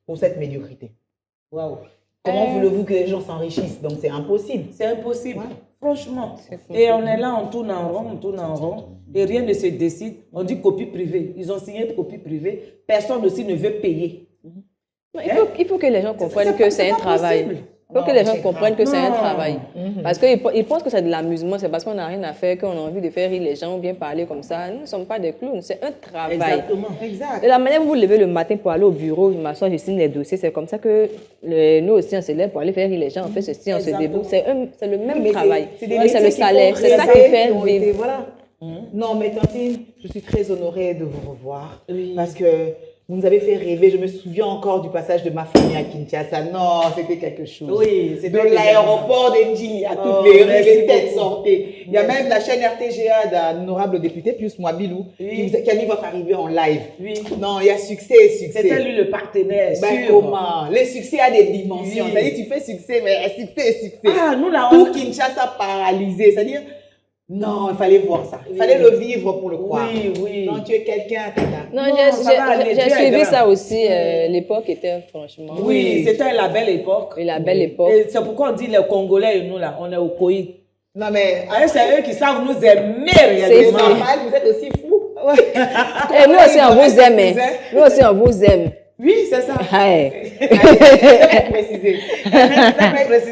[SPEAKER 2] pour cette médiocrité.
[SPEAKER 1] Waouh.
[SPEAKER 2] Comment voulez-vous que les gens s'enrichissent? Donc, c'est impossible.
[SPEAKER 1] C'est impossible. Franchement. Et on est là, on tourne en rond, et rien ne se décide. On dit copie privée. Ils ont signé copie privée. Personne aussi ne veut payer.
[SPEAKER 3] Non, il faut que les gens comprennent que c'est un
[SPEAKER 1] pas
[SPEAKER 3] travail.
[SPEAKER 1] possible.
[SPEAKER 3] Il faut que les gens comprennent que c'est un
[SPEAKER 1] Non.
[SPEAKER 3] travail. Parce qu'ils pensent que c'est de l'amusement, c'est parce qu'on n'a rien à faire, qu'on a envie de faire rire les gens ou bien parler comme ça. Nous ne sommes pas des clowns, c'est un travail.
[SPEAKER 1] Exactement.
[SPEAKER 2] Exact.
[SPEAKER 3] De la manière où vous levez le matin pour aller au bureau, je m'assois, je signe les dossiers, c'est comme ça que nous aussi on se lève pour aller faire rire les gens, on fait ceci, on se
[SPEAKER 1] Exactement.
[SPEAKER 3] debout. C'est le même
[SPEAKER 2] Mais
[SPEAKER 3] travail.
[SPEAKER 2] c'est des
[SPEAKER 3] Ouais, c'est le
[SPEAKER 2] métiers qui
[SPEAKER 3] salaire,
[SPEAKER 2] font
[SPEAKER 3] c'est ça qui
[SPEAKER 2] rêver,
[SPEAKER 3] fait
[SPEAKER 2] qui ont été-
[SPEAKER 3] vivre.
[SPEAKER 2] Voilà. Non, mais Tantine, je suis très honorée de vous revoir.
[SPEAKER 1] Oui.
[SPEAKER 2] Parce que vous nous avez fait rêver. Je me souviens encore du passage de ma famille à Kinshasa. Non, c'était quelque chose.
[SPEAKER 1] Oui, c'était
[SPEAKER 2] De l'aéroport d'Enjili à
[SPEAKER 1] Oh,
[SPEAKER 2] toutes les rues,
[SPEAKER 1] merci
[SPEAKER 2] les têtes
[SPEAKER 1] beaucoup.
[SPEAKER 2] sortaient. Il y a même la chaîne RTGA d'un honorable député, Pius Mwabilou,
[SPEAKER 1] Oui.
[SPEAKER 2] qui a mis votre arrivée en live.
[SPEAKER 1] Oui.
[SPEAKER 2] Non, il y a succès.
[SPEAKER 1] C'était lui le partenaire.
[SPEAKER 2] Ben,
[SPEAKER 1] sûr.
[SPEAKER 2] comment? Le succès a des dimensions.
[SPEAKER 1] Oui.
[SPEAKER 2] C'est-à-dire, tu fais succès, mais succès.
[SPEAKER 1] Ah, nous là,
[SPEAKER 2] Tout Kinshasa paralysé. C'est-à-dire,
[SPEAKER 4] Non, il fallait voir ça. Il fallait le vivre pour le croire.
[SPEAKER 1] Oui, oui.
[SPEAKER 4] Non, tu es quelqu'un, Tata.
[SPEAKER 3] Non,
[SPEAKER 1] ça va aller,
[SPEAKER 3] j'ai
[SPEAKER 1] Dieu
[SPEAKER 3] suivi
[SPEAKER 1] aidera.
[SPEAKER 3] ça aussi. L'époque était franchement.
[SPEAKER 1] Oui, c'était la belle époque.
[SPEAKER 3] Et la belle époque.
[SPEAKER 1] Et c'est pourquoi on dit les Congolais et nous, là, on est au Coït.
[SPEAKER 4] Non, mais.
[SPEAKER 1] C'est eux qui savent nous aimer
[SPEAKER 4] C'est
[SPEAKER 1] réellement.
[SPEAKER 4] normal, vous êtes aussi fous.
[SPEAKER 3] Et nous aussi, on vous aime. Hein. Nous aussi, on vous aime.
[SPEAKER 1] Oui, c'est ça.
[SPEAKER 3] Ouais.
[SPEAKER 4] Préciser.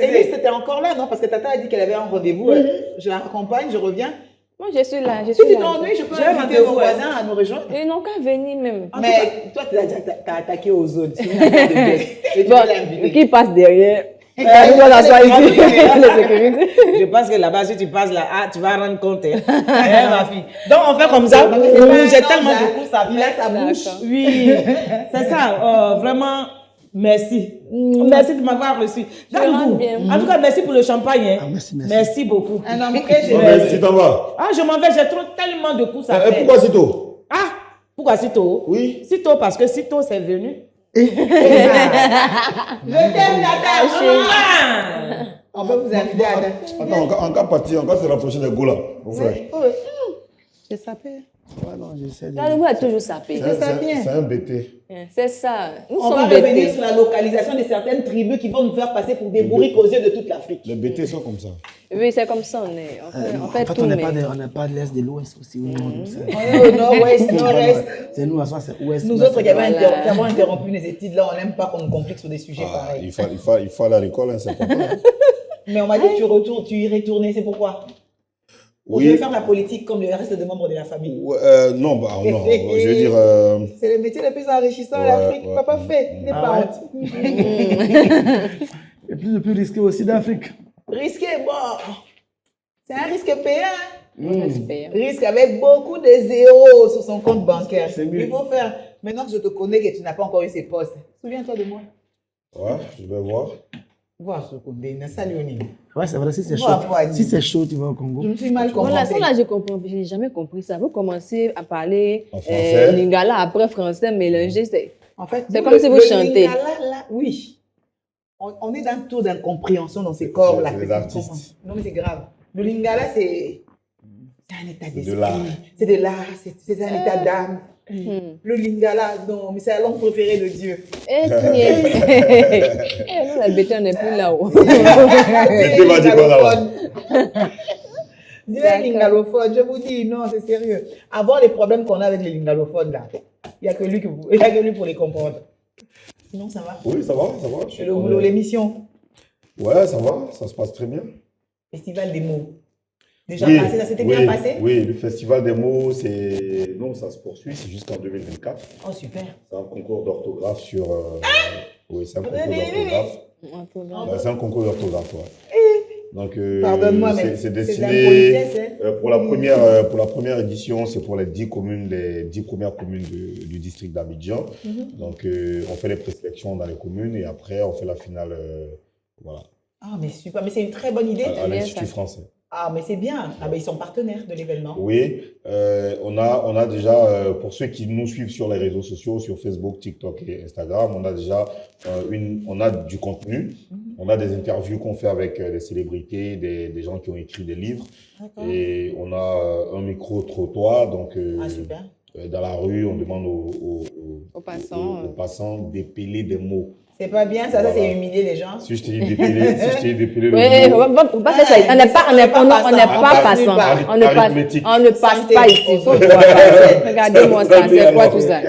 [SPEAKER 4] Élise, t'étais encore là, non? Parce que Tata a dit qu'elle avait un rendez-vous. Je la raccompagne, je reviens.
[SPEAKER 3] Moi, je suis là. Je
[SPEAKER 4] Si
[SPEAKER 3] suis
[SPEAKER 4] tu
[SPEAKER 3] là.
[SPEAKER 4] t'ennuies, je peux
[SPEAKER 1] J'ai un
[SPEAKER 4] inviter nos
[SPEAKER 1] rendez-vous,
[SPEAKER 4] voisins à nous rejoindre.
[SPEAKER 3] Ils n'ont qu'à venir même.
[SPEAKER 4] Mais toi, tu as attaqué aux zones. C'est une affaire de bête. Et tu
[SPEAKER 3] Bon,
[SPEAKER 4] peux l'inviter.
[SPEAKER 3] qui passe derrière? Nous allons asseoir ici. La sécurité.
[SPEAKER 1] Je pense que là-bas, si tu passes là, tu vas rendre compte. Hein. Ma fille. Donc, on fait comme ça.
[SPEAKER 4] Donc, c'est pas
[SPEAKER 1] J'ai
[SPEAKER 4] un
[SPEAKER 1] tellement
[SPEAKER 4] ange,
[SPEAKER 1] de courses à
[SPEAKER 4] il a
[SPEAKER 1] faire.
[SPEAKER 4] sa bouche.
[SPEAKER 3] D'accord.
[SPEAKER 1] Oui, c'est ça. Vraiment, merci. Merci de m'avoir reçu.
[SPEAKER 3] rentre bien.
[SPEAKER 1] En tout cas, merci pour le champagne. Hein.
[SPEAKER 6] Ah, merci.
[SPEAKER 1] Merci beaucoup.
[SPEAKER 4] Un homme très
[SPEAKER 5] Non,
[SPEAKER 4] généreux.
[SPEAKER 5] mais tu t'en vas.
[SPEAKER 1] Ah, je m'en vais, j'ai trop tellement de courses à
[SPEAKER 5] Et
[SPEAKER 1] faire.
[SPEAKER 5] pourquoi si tôt?
[SPEAKER 1] Ah, pourquoi si tôt?
[SPEAKER 5] Oui.
[SPEAKER 1] Si tôt, parce que si tôt, c'est venu.
[SPEAKER 4] Je t'aime, Tata.
[SPEAKER 1] Ah.
[SPEAKER 4] On peut vous inviter à.
[SPEAKER 5] Attends, en cas parti, en cas se rapprocher des goûts là, mon frère.
[SPEAKER 4] Je s'appelle.
[SPEAKER 6] Ouais, non, j'essaie de...
[SPEAKER 3] Là, nous, a toujours sapé.
[SPEAKER 5] C'est un BT.
[SPEAKER 3] C'est ça. Nous
[SPEAKER 4] On va
[SPEAKER 3] sommes
[SPEAKER 4] revenir
[SPEAKER 3] bêtés.
[SPEAKER 4] sur la localisation de certaines tribus qui vont nous faire passer pour des bourriques aux yeux de toute l'Afrique.
[SPEAKER 5] Les BT sont comme ça.
[SPEAKER 3] Oui, c'est comme ça. On est. On
[SPEAKER 6] En
[SPEAKER 3] fait
[SPEAKER 6] fait,
[SPEAKER 3] tout.
[SPEAKER 6] on n'est
[SPEAKER 3] mais-
[SPEAKER 6] pas de l'Est, de l'Ouest aussi. Oui, non, c'est-
[SPEAKER 4] On est au nord-ouest, nord-est.
[SPEAKER 6] C'est nous, à soi, c'est Ouest.
[SPEAKER 4] Nous
[SPEAKER 6] mais
[SPEAKER 4] autres qui avons
[SPEAKER 3] Voilà.
[SPEAKER 4] qui avons interrompu les études, là, on n'aime pas qu'on nous complique sur des sujets
[SPEAKER 5] Ah,
[SPEAKER 4] pareils.
[SPEAKER 5] il faut aller à l'école, hein, c'est important. Hein.
[SPEAKER 4] Mais on m'a dit que tu retournes, tu irais tourner, c'est pourquoi? Ou tu veux faire la politique comme le reste des membres de la famille.
[SPEAKER 5] Ouais, non, bah, non, je veux dire.
[SPEAKER 4] C'est le métier le plus enrichissant
[SPEAKER 5] Ouais,
[SPEAKER 4] d'Afrique.
[SPEAKER 5] ouais.
[SPEAKER 4] Papa fait, il n'est
[SPEAKER 1] Ah
[SPEAKER 4] pas
[SPEAKER 1] ouais.
[SPEAKER 4] honte.
[SPEAKER 6] Et le plus risqué aussi d'Afrique.
[SPEAKER 4] Risqué, bon. C'est un risque payant.
[SPEAKER 3] On espère.
[SPEAKER 4] Risque avec beaucoup de zéros sur son compte bancaire.
[SPEAKER 6] C'est mieux.
[SPEAKER 4] Il faut faire. Maintenant que je te connais, que tu n'as pas encore eu ces postes, souviens-toi de moi.
[SPEAKER 5] Ouais, je vais voir.
[SPEAKER 4] Vois ce Condé, salut Oni.
[SPEAKER 6] Ouais, c'est vrai, si c'est chaud.
[SPEAKER 4] Voilà, voilà.
[SPEAKER 6] Si c'est chaud, tu vas au Congo.
[SPEAKER 4] Je me suis mal
[SPEAKER 3] Voilà, ça
[SPEAKER 4] comportée.
[SPEAKER 3] là, je comprends. Je n'ai jamais compris ça. Vous commencez à parler
[SPEAKER 5] En français.
[SPEAKER 3] lingala, après français, mélangé.
[SPEAKER 4] En fait,
[SPEAKER 3] C'est
[SPEAKER 4] nous,
[SPEAKER 3] comme si vous
[SPEAKER 4] le
[SPEAKER 3] chantez.
[SPEAKER 4] lingala, là, oui. On est dans un taux d'incompréhension dans ces corps-là.
[SPEAKER 5] c'est
[SPEAKER 4] que
[SPEAKER 5] des
[SPEAKER 4] tu
[SPEAKER 5] artistes.
[SPEAKER 4] comprends. Non, mais c'est grave. Le lingala, c'est un état
[SPEAKER 5] C'est de l'art.
[SPEAKER 4] d'esprit. C'est de l'art, c'est un état d'âme. Le lingala, non, mais c'est la langue préférée de Dieu.
[SPEAKER 3] Eh, qui est nous, la bêtise, on n'est plus là-haut.
[SPEAKER 5] BT va dire quoi là-bas?
[SPEAKER 4] Dis les lingalophones, je vous dis, non, c'est sérieux. Avant les problèmes qu'on a avec les lingalophones, là, il n'y a que lui pour les comprendre. Sinon, ça va.
[SPEAKER 5] Oui, ça va, ça va.
[SPEAKER 4] C'est le boulot, l'émission.
[SPEAKER 5] Ouais, ça va, ça se passe très bien.
[SPEAKER 4] Festival des mots. Déjà
[SPEAKER 5] Oui,
[SPEAKER 4] passé, ça s'était
[SPEAKER 5] oui,
[SPEAKER 4] bien passé?
[SPEAKER 5] Oui, le festival des mots, c'est. Non, ça se poursuit, c'est jusqu'en 2024.
[SPEAKER 4] Oh, super.
[SPEAKER 5] C'est un concours d'orthographe sur. Oui, c'est un concours d'orthographe. Ouais, c'est un concours d'orthographe, ouais. Donc,
[SPEAKER 4] Pardonne-moi, mais
[SPEAKER 5] c'est
[SPEAKER 4] c'est de
[SPEAKER 5] destiné.
[SPEAKER 4] l'impolitesse, hein.
[SPEAKER 5] Pour la première édition, c'est pour les 10 communes, les 10 premières communes du district d'Abidjan. Donc, on fait les présélections dans les communes et après, on fait la finale. Voilà,
[SPEAKER 4] Ah, mais super, mais c'est une très bonne idée.
[SPEAKER 5] à
[SPEAKER 3] bien
[SPEAKER 5] l'Institut
[SPEAKER 3] ça.
[SPEAKER 5] français.
[SPEAKER 4] Ah, mais c'est bien. Ah, ben ils sont partenaires de l'événement.
[SPEAKER 5] Oui, on a déjà, pour ceux qui nous suivent sur les réseaux sociaux, sur Facebook, TikTok et Instagram, on a déjà on a du contenu, on a des interviews qu'on fait avec des célébrités, des gens qui ont écrit des livres,
[SPEAKER 4] D'accord.
[SPEAKER 5] et on a un micro-trottoir, donc
[SPEAKER 4] Ah, super.
[SPEAKER 5] dans la rue, on demande
[SPEAKER 3] Aux passants.
[SPEAKER 5] aux passants d'épeler des mots.
[SPEAKER 4] C'est pas bien, ça,
[SPEAKER 5] Voilà.
[SPEAKER 4] c'est humilier les gens.
[SPEAKER 5] Si je te dis d'épeler
[SPEAKER 3] Oui,
[SPEAKER 5] le
[SPEAKER 3] on
[SPEAKER 5] mot,
[SPEAKER 3] va faire ça. On n'est pas passant. On ne
[SPEAKER 5] Arithmétique.
[SPEAKER 3] passe pas ici. Faut voir. Regardez-moi ça. C'est quoi tout ça?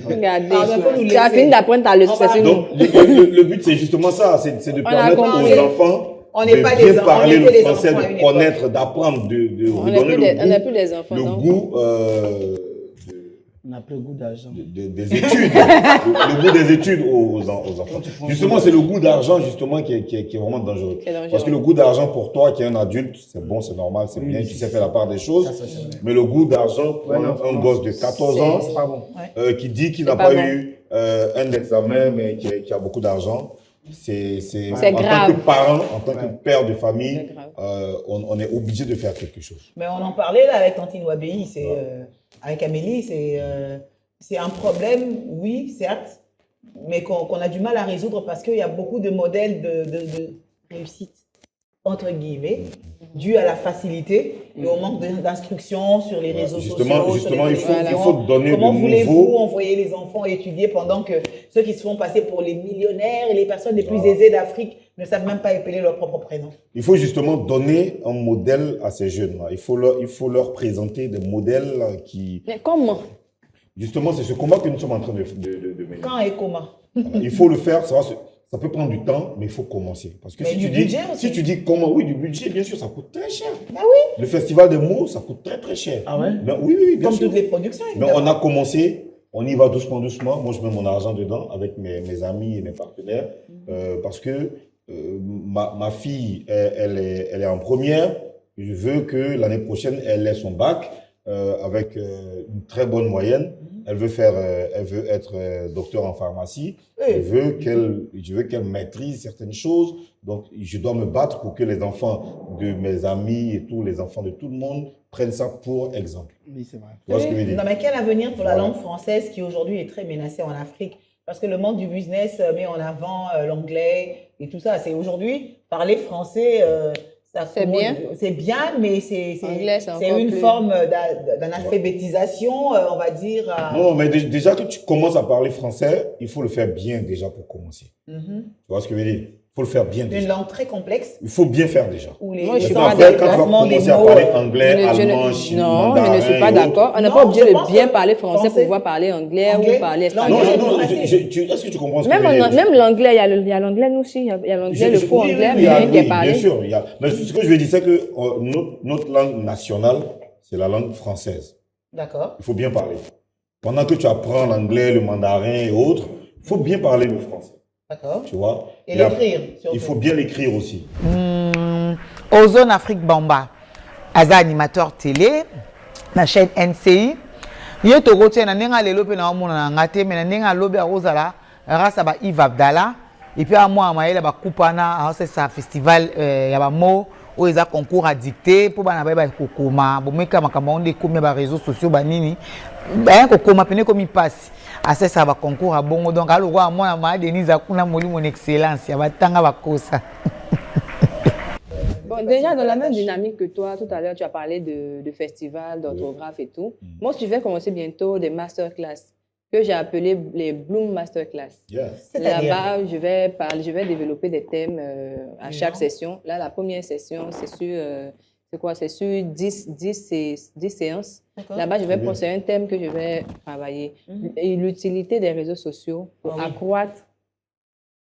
[SPEAKER 3] Regardez.
[SPEAKER 4] Pardon, faut nous
[SPEAKER 3] Tu as
[SPEAKER 4] laisser.
[SPEAKER 3] fini d'apprendre ta leçon. C'est nous.
[SPEAKER 5] Donc, le but, c'est justement ça, c'est de
[SPEAKER 3] On a
[SPEAKER 5] permettre
[SPEAKER 3] compris.
[SPEAKER 5] aux enfants
[SPEAKER 4] On n'est
[SPEAKER 5] de
[SPEAKER 4] pas
[SPEAKER 5] bien
[SPEAKER 4] des enfants,
[SPEAKER 5] parler
[SPEAKER 4] on
[SPEAKER 5] le
[SPEAKER 4] était des
[SPEAKER 5] français,
[SPEAKER 4] enfants à
[SPEAKER 5] de
[SPEAKER 4] une
[SPEAKER 5] connaître, d'apprendre, de
[SPEAKER 3] On n'est
[SPEAKER 5] redonner
[SPEAKER 3] plus, plus des enfants.
[SPEAKER 5] le
[SPEAKER 3] donc.
[SPEAKER 5] goût
[SPEAKER 6] On n'a plus le goût d'argent.
[SPEAKER 5] des études, le goût des études aux enfants. Justement, c'est le goût d'argent justement qui est vraiment dangereux.
[SPEAKER 3] Qui est dangereux.
[SPEAKER 5] Parce que le goût d'argent pour toi, qui est un adulte, c'est bon, c'est normal, c'est bien, tu sais faire la part des choses. Mais le goût d'argent pour un gosse de 14 ans
[SPEAKER 6] C'est pas bon.
[SPEAKER 5] qui dit qu'il n'a
[SPEAKER 3] C'est
[SPEAKER 5] pas
[SPEAKER 3] pas bon.
[SPEAKER 5] eu un examen, mais qui a beaucoup d'argent, c'est en
[SPEAKER 3] grave.
[SPEAKER 5] tant que parent, en tant que père de famille,
[SPEAKER 3] C'est grave.
[SPEAKER 5] on est obligé de faire quelque chose.
[SPEAKER 4] Mais on en parlait là avec Tantine Wabéi, avec Amélie, c'est un problème, oui, certes, mais qu'on a du mal à résoudre parce qu'il y a beaucoup de modèles de réussite, entre guillemets, dû à la facilité et au manque d'instruction sur les réseaux
[SPEAKER 5] Justement,
[SPEAKER 4] sociaux.
[SPEAKER 5] justement,
[SPEAKER 4] sur les
[SPEAKER 5] il faut donner
[SPEAKER 4] Comment
[SPEAKER 5] de
[SPEAKER 4] voulez-vous
[SPEAKER 5] nouveaux...
[SPEAKER 4] envoyer les enfants étudier pendant que ceux qui se font passer pour les millionnaires et les personnes les plus aisées d'Afrique ne savent même pas épeler leur propre prénom?
[SPEAKER 5] Il faut justement donner un modèle à ces jeunes-là. Il faut leur présenter des modèles qui...
[SPEAKER 3] Mais comment?
[SPEAKER 5] Justement, c'est ce combat que nous sommes en train de mener.
[SPEAKER 4] Quand et comment?
[SPEAKER 5] Il faut le faire, ça peut prendre du temps, mais il faut commencer. Parce que
[SPEAKER 4] Mais du budget aussi.
[SPEAKER 5] si tu dis comment, oui, du budget, bien sûr, ça coûte très cher.
[SPEAKER 4] Ah oui,
[SPEAKER 5] Le festival des mots, ça coûte très très cher.
[SPEAKER 6] Ah ouais?
[SPEAKER 5] Ben, oui, bien
[SPEAKER 4] comme
[SPEAKER 5] sûr.
[SPEAKER 4] toutes les productions,
[SPEAKER 5] Mais
[SPEAKER 4] évidemment.
[SPEAKER 5] on a commencé, on y va doucement, doucement. Moi, je mets mon argent dedans avec mes amis et mes partenaires parce que ma fille, elle est en première. Je veux que l'année prochaine, elle ait son bac avec une très bonne moyenne. Elle veut être docteur en pharmacie. Je veux qu'elle maîtrise certaines choses. Donc, je dois me battre pour que les enfants de mes amis et tous les enfants de tout le monde prennent ça pour exemple.
[SPEAKER 6] Oui, c'est vrai.
[SPEAKER 5] Tu vois ce que je veux dire?
[SPEAKER 4] Non, mais quel avenir pour la
[SPEAKER 5] Voilà.
[SPEAKER 4] langue française qui aujourd'hui est très menacée en Afrique? Parce que le monde du business met en avant l'anglais et tout ça. C'est aujourd'hui, parler français,
[SPEAKER 3] C'est bien.
[SPEAKER 4] C'est bien, mais c'est
[SPEAKER 3] Anglais, c'est encore
[SPEAKER 4] une
[SPEAKER 3] plus-
[SPEAKER 4] forme d'analphabétisation, on va dire.
[SPEAKER 5] Non, mais déjà que tu commences à parler français, il faut le faire bien déjà pour commencer.
[SPEAKER 4] Mhm.
[SPEAKER 5] Tu vois ce que je veux dire? Il faut le faire bien
[SPEAKER 4] Une
[SPEAKER 5] déjà.
[SPEAKER 4] langue très complexe
[SPEAKER 5] Il faut bien faire déjà.
[SPEAKER 4] où les
[SPEAKER 3] Moi, je
[SPEAKER 5] Et
[SPEAKER 3] suis
[SPEAKER 4] sans
[SPEAKER 3] pas
[SPEAKER 5] après, quand tu vas
[SPEAKER 4] déplacement des
[SPEAKER 5] commencer à
[SPEAKER 4] mots,
[SPEAKER 5] parler anglais,
[SPEAKER 3] Je ne-
[SPEAKER 5] allemand, chinois,
[SPEAKER 3] non, je ne suis pas
[SPEAKER 5] mandarin et autres.
[SPEAKER 3] d'accord. On n'est
[SPEAKER 4] Non,
[SPEAKER 3] pas obligé
[SPEAKER 4] je
[SPEAKER 3] de
[SPEAKER 4] pense
[SPEAKER 3] bien
[SPEAKER 4] que
[SPEAKER 3] parler français pour
[SPEAKER 4] français-
[SPEAKER 3] pouvoir parler anglais
[SPEAKER 4] Anglais,
[SPEAKER 3] ou parler
[SPEAKER 4] non,
[SPEAKER 5] Non,
[SPEAKER 3] espagnol.
[SPEAKER 5] non,
[SPEAKER 4] Français.
[SPEAKER 5] est-ce que tu comprends ce que je
[SPEAKER 3] Même,
[SPEAKER 5] veux dire?
[SPEAKER 3] même l'anglais, il y a l'anglais, nous aussi. Il y a l'anglais, le faux
[SPEAKER 5] Oui,
[SPEAKER 3] anglais,
[SPEAKER 5] oui,
[SPEAKER 3] mais
[SPEAKER 5] oui,
[SPEAKER 3] qui est
[SPEAKER 5] oui,
[SPEAKER 3] parlé.
[SPEAKER 5] bien sûr. Mais ce que je veux dire, c'est que notre langue nationale, c'est la langue française.
[SPEAKER 4] D'accord.
[SPEAKER 5] Il faut bien parler. Pendant que tu apprends l'anglais, le mandarin et autres, il faut bien parler le français.
[SPEAKER 4] D'accord.
[SPEAKER 5] Tu vois?
[SPEAKER 4] Et
[SPEAKER 5] après,
[SPEAKER 4] l'écrire, surtout.
[SPEAKER 5] il faut bien l'écrire aussi.
[SPEAKER 2] Ozone Afrique Bamba, Aza animateur télé, la chaîne NCI. Yo toko tiena nenga lelo pe na omona na ngate mais na nenga lobe a rozala rasa ba Yves Abdallah et puis à moi maïla ba kupana c'est ça festival ya ba mo o eza concours à dicter pour bana ba kokoma bomeka makambo onde komia ba réseaux sociaux ba nini ba kokoma pene komi passe à ça ba concours à bongo donc aloko à moi ma Denise akuna molimo en excellence ya batanga bakosa.
[SPEAKER 3] Bon, déjà, dans la même dynamique que toi, tout à l'heure, tu as parlé de festival, d'orthographe et tout. Moi, je vais commencer bientôt des masterclass que j'ai appelées les Bloom Masterclass.
[SPEAKER 5] Yeah.
[SPEAKER 4] C'est-à-dire?
[SPEAKER 3] Là-bas, je vais développer des thèmes à chaque session. Là, la première session, c'est sur, c'est sur 10 séances.
[SPEAKER 4] D'accord.
[SPEAKER 3] Là-bas, je vais
[SPEAKER 5] Très bien.
[SPEAKER 3] prendre, c'est un thème que je vais travailler. Et l'utilité des réseaux sociaux pour accroître